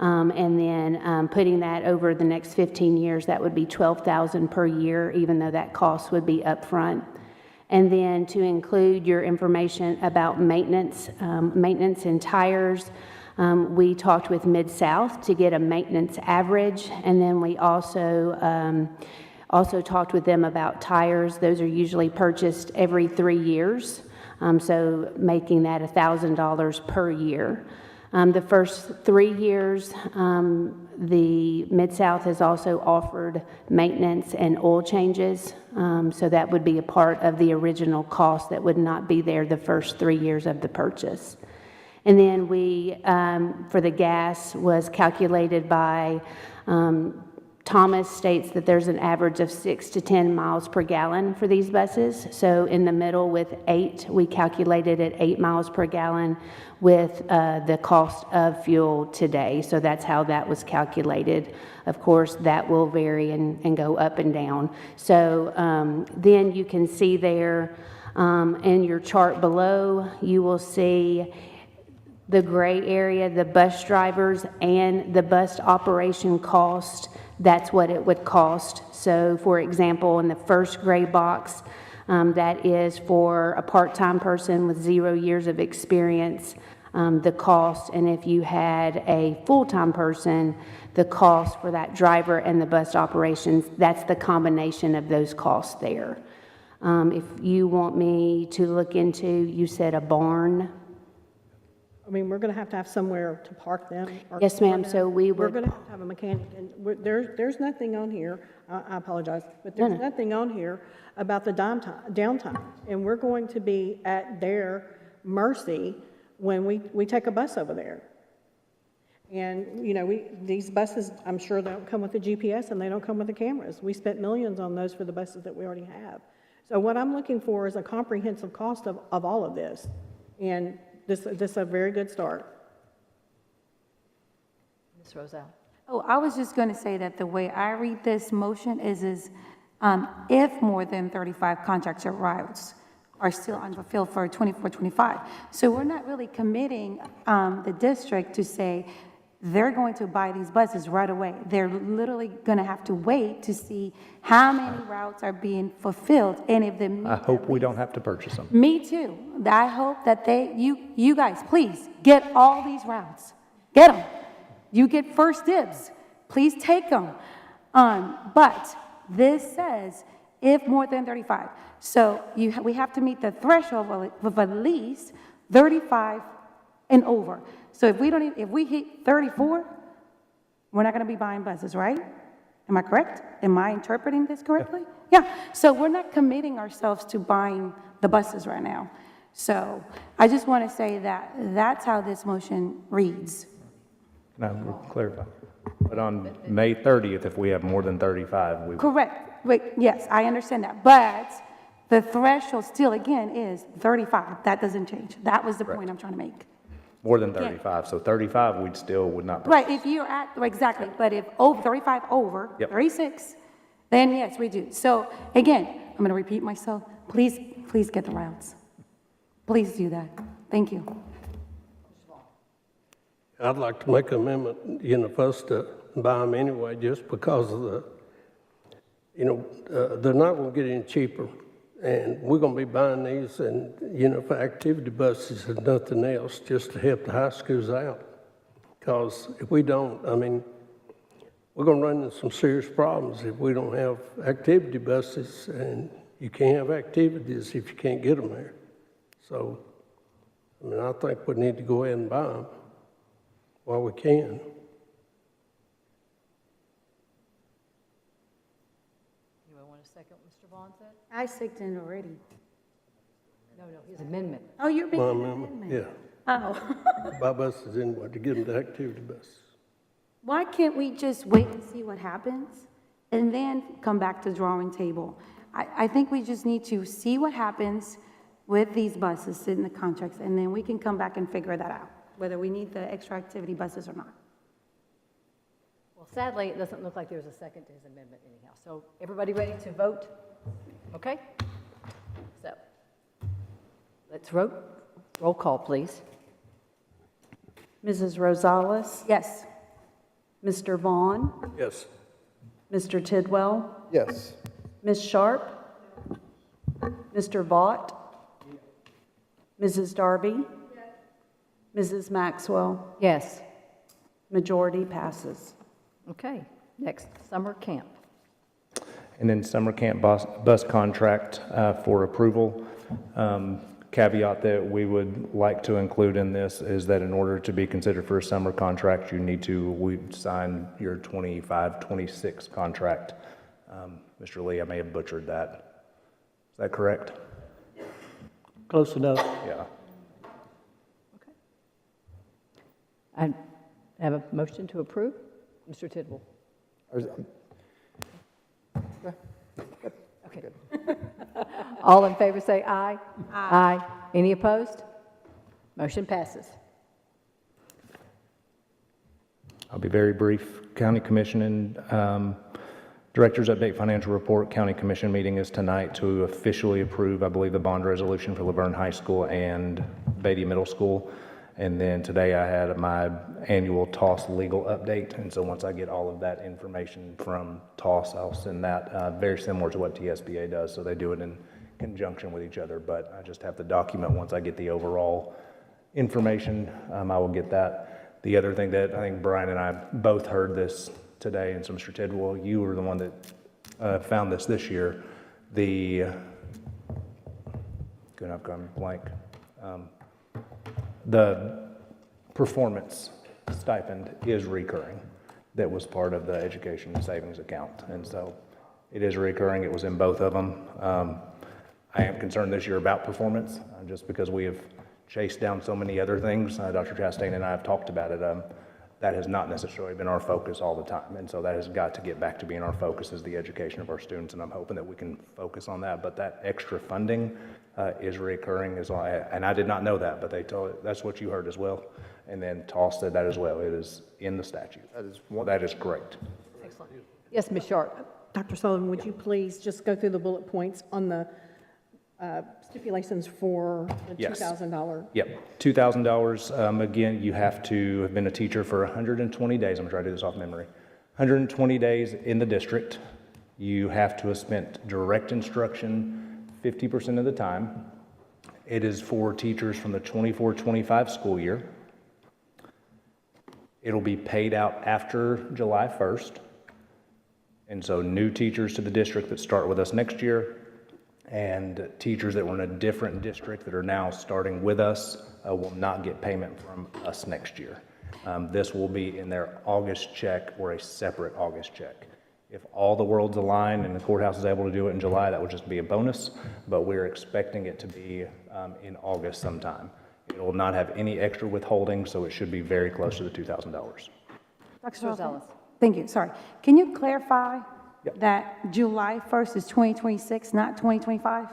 And then putting that over the next 15 years, that would be $12,000 per year, even though that cost would be upfront. And then to include your information about maintenance and tires, we talked with Mid-South to get a maintenance average, and then we also talked with them about tires. Those are usually purchased every 3 years, so making that $1,000 per year. The first 3 years, the Mid-South has also offered maintenance and oil changes, so that would be a part of the original cost that would not be there the first 3 years of the purchase. And then we, for the gas, was calculated by, Thomas states that there's an average of 6 to 10 miles per gallon for these buses. So in the middle with 8, we calculated at 8 miles per gallon with the cost of fuel today. So that's how that was calculated. Of course, that will vary and go up and down. So then you can see there in your chart below, you will see the gray area, the bus drivers and the bus operation cost. That's what it would cost. So for example, in the first gray box, that is for a part-time person with 0 years of experience, the cost. And if you had a full-time person, the cost for that driver and the bus operations, that's the combination of those costs there. If you want me to look into, you said a barn. I mean, we're going to have somewhere to park them. or Yes, ma'am, store so them. we We're would- going to have a mechanic, and there's nothing on here, I apologize, but there's nothing on here about the downtime. And we're going to be at their mercy when we take a bus over there. And, these buses, I'm sure they don't come with the GPS and they don't come with the cameras. We spent millions on those for the buses that we already have. So what I'm looking for is a comprehensive cost of all of this. And this is a very good start. Ms. Roselle. Oh, I was just going to say that the way I read this motion is if more than 35 contractor routes are still unfulfilled for 24-25. So we're not really committing the district to say they're going to buy these buses right away. They're literally going to have to wait to see how many routes are being fulfilled, and if the I hope we don't have to purchase them. Me too. I hope that you guys, please, get all these routes. Get them. You get first dibs. Please take them. But this says if more than 35. So we have to meet the threshold of at least 35 and over. So if we hit 34, we're not going to be buying buses, right? Am I correct? Am I interpreting this correctly? Yeah. So we're not committing ourselves to buying the buses right now. So I just want to say that that's how this motion reads. Can I clarify? But on May 30th, if we have more than 35, we... Correct. Wait, yes, I understand that. But the threshold still, again, is 35. That doesn't change. That was the point I'm trying to make. More than 35, so 35, we still would not... Right, if you're at, exactly, but if over 35 over, 36, then yes, we do. So again, I'm going to repeat myself. Please get the routes. Please do that. Thank you. I'd like to make an amendment, for us to buy them anyway, just because of they're not going to get any cheaper. And we're going to be buying these and, for activity buses and nothing else, just to help the high schools out. Because if we don't, we're going to run into some serious problems if we don't have activity buses, and you can't have activities if you can't get them there. So, I think we need to go ahead and buy them while we can. Anyone want to second what Mr. Vaughn said? I seconded already. No, his amendment. Oh, you're making My an amendment, amendment? yeah. Oh. Buy buses anyway, to get them to activity buses. Why can't we just wait and see what happens and then come back to drawing table? I think we just need to see what happens with these buses in the contracts, and then we can come back and figure that out, whether we need the extra activity buses or not. Well, sadly, it doesn't look like there's a second to his amendment anyhow. So everybody ready to vote? Okay? So let's vote. Roll call, please. Mrs. Rosales? Yes. Mr. Vaughn? Yes. Mr. Tidwell? Yes. Ms. Sharp? Mr. Vaught? Mrs. Darby? Mrs. Maxwell? Yes. Majority passes. Okay. Next, summer camp. And then summer camp bus contract for approval. Caveat that we would like to include in this is that in order to be considered for a summer contract, you need to sign your 25-26 contract. Mr. Lee, I may have butchered that. Is that correct? Close enough. Yeah. I have a motion to approve. Mr. Tidwell. Okay. All in favor say aye. Aye. Any opposed? Motion passes. I'll be very brief. County Commission and Directors Update Financial Report. County Commission meeting is tonight to officially approve, I believe, the bond resolution for Laverne High School and Beatty Middle School. And then today I had my annual TOS legal update. And so once I get all of that information from TOS, I'll send that, very similar to what TSBA does. So they do it in conjunction with each other, but I just have the document. Once I get the overall information, I will get that. The other thing that I think Brian and I both heard this today, and so Mr. Tidwell, you were the one that found this year. I've gone blank. The performance stipend is recurring. That was part of the education savings account. And so it is recurring. It was in both of them. I am concerned this year about performance, just because we have chased down so many other things. Dr. Chastain and I have talked about it. That has not necessarily been our focus all the time. And so that has got to get back to being our focus, is the education of our students. And I'm hoping that we can focus on that. But that extra funding is recurring as well. And I did not know that, but they told it, that's what you heard as well. And then TOS said that as well. It is in the statute. That is great. Excellent. Yes, Ms. Sharp. Dr. Sullivan, would you please just go through the bullet points on the stipulations for the Yes. $2,000? Yep, $2,000. Again, you have to have been a teacher for 120 days. I'm going to try to do this off memory. 120 days in the district. You have to have spent direct instruction 50% of the time. It is for teachers from the 24-25 school year. It'll be paid out after July 1st. And so new teachers to the district that start with us next year, and teachers that were in a different district that are now starting with us will not get payment from us next year. This will be in their August check or a separate August check. If all the worlds align and the courthouse is able to do it in July, that would just be a bonus, but we're expecting it to be in August sometime. It will not have any extra withholding, so it should be very close to the $2,000. Dr. Rosales. Sullivan? Thank you, sorry. Can you clarify that July 1st is 2026, not 2025?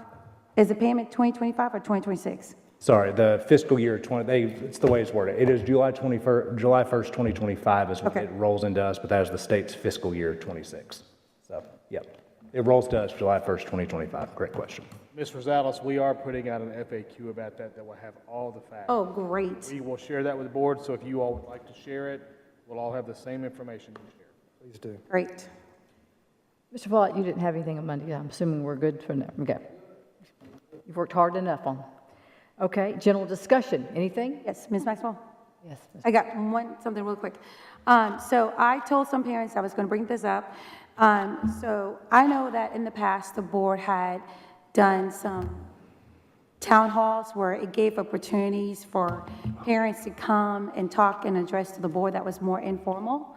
Is the payment 2025 or 2026? Sorry, the fiscal year it's the way it's worded. It is July 1st, 2025 is when it rolls into us, but that is the state's fiscal year 26. So, yep. It rolls to us July 1st, 2025. Great question. Ms. Rosales, we are putting out an FAQ about that will have all the facts. Oh, great. We will share that with the board, so if you all would like to share it, we'll all have the same information to share. Please do. Great. Mr. Vaught, you didn't have anything on Monday. I'm assuming we're good for now. Okay. You've worked hard enough on it. Okay, general discussion. Anything? Yes, Ms. Maxwell? Yes. I got something real quick. So I told some parents I was going to bring this up. So I know that in the past, the board had done some town halls where it gave opportunities for parents to come and talk and address to the board that was more informal.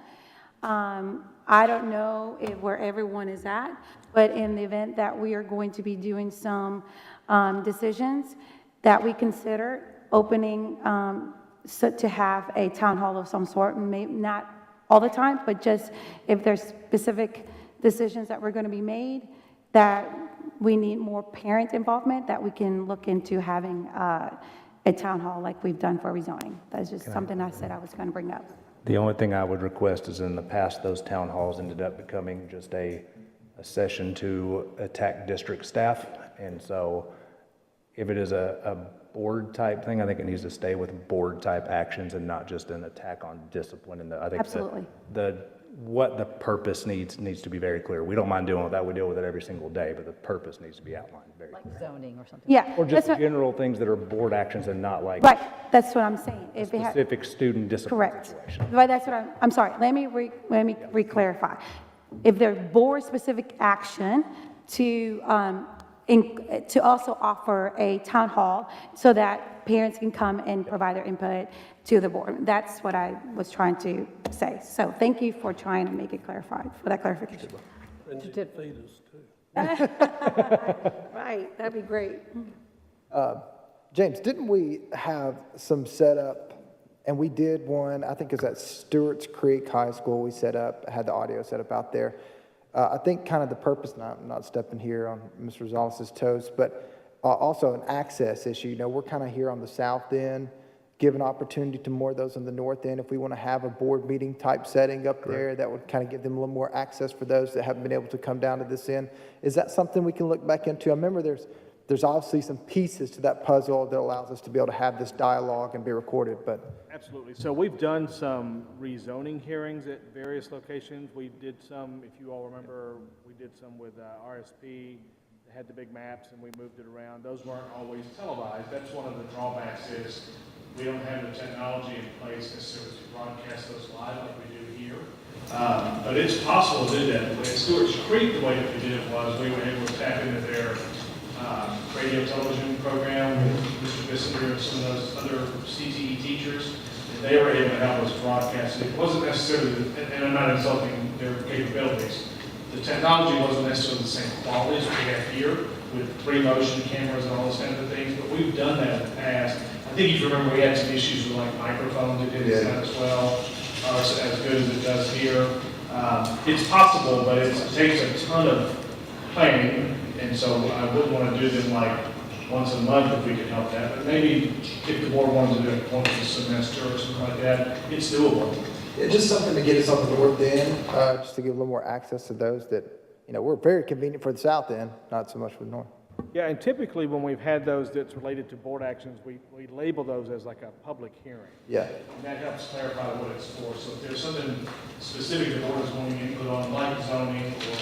I don't know where everyone is at, but in the event that we are going to be doing some decisions, that we consider opening to have a town hall of some sort, and maybe not all the time, but just if there's specific decisions that were going to be made, that we need more parent involvement, that we can look into having a town hall like we've done for rezoning. That's just something I said I was going to bring up. The only thing I would request is in the past, those town halls ended up becoming just a session to attack district staff. And so if it is a board type thing, I think it needs to stay with board type actions and not just an attack on discipline. And I think Absolutely. What the purpose needs to be very clear. We don't mind dealing with that. We deal with it every single day, but the purpose needs to be outlined very clearly. Like zoning or something. Yeah. Or just that's what- general things that are board actions and not like Right, that's what I'm saying. If it had- specific student discipline Correct. situation. Right, that's what I'm sorry, let me re-clarify. If there's board-specific action to also offer a town hall so that parents can come and provide their input to the board. That's what I was trying to say. So thank you for trying to make it clarified, for that clarification. And you can feed us too. Right, that'd be great. James, didn't we have some set up, and we did one, I think it was at Stewart's Creek High School, we set up, had the audio set up out there. I think kind of the purpose, and I'm not stepping here on Mr. Rosales' toes, but also an access issue. You know, we're kind of here on the south end, give an opportunity to more of those on the north end. If we want to have a board meeting type setting up there, that would kind of give them a little more access for those that haven't been able to come down to this end. Is that something we can look back into? I remember there's obviously some pieces to that puzzle that allows us to be able to have this dialogue and be recorded, but. Absolutely. So we've done some rezoning hearings at various locations. We did some, if you all remember, we did some with RSP. They had the big maps and we moved it around. Those weren't always televised. That's one of the drawbacks is we don't have the technology in place necessarily to broadcast those live like we do here. But it's possible to do that. At Stewart's Creek, the way that we did it was we were able to tap into their radio television program with Mr. Bissinger and some of those other CTE teachers. And they were able to help us broadcast it. It wasn't necessarily, and I'm not insulting their capabilities, the technology wasn't necessarily the same quality as we have here with 3-motion cameras and all those kinds of things, but we've done that in the past. I think if you remember, we had some issues with like microphones that didn't sound as well, or as good as it does here. It's possible, but it takes a ton of planning, and so I wouldn't want to do them like once a month if we could help that. But maybe if the board wanted to do it once a semester or something like that, it's doable. Yeah, just something to get us on the north end, just to give a little more access to those that, you know, we're very convenient for the south end, not so much for the north. Yeah, and typically when we've had those that's related to board actions, we label those as like a public hearing. Yeah. And that helps clarify what it's for. So if there's something specific the board is wanting input on, like zoning or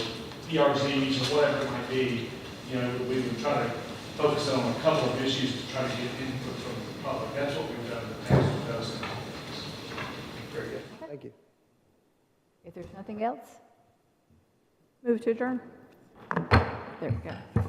PRZs or whatever it might be, you know, we would try to focus on a couple of issues to try to get input from the public. That's what we've done in the past with those. Very good. Thank you. If there's nothing else, Move to adjourn. there we go.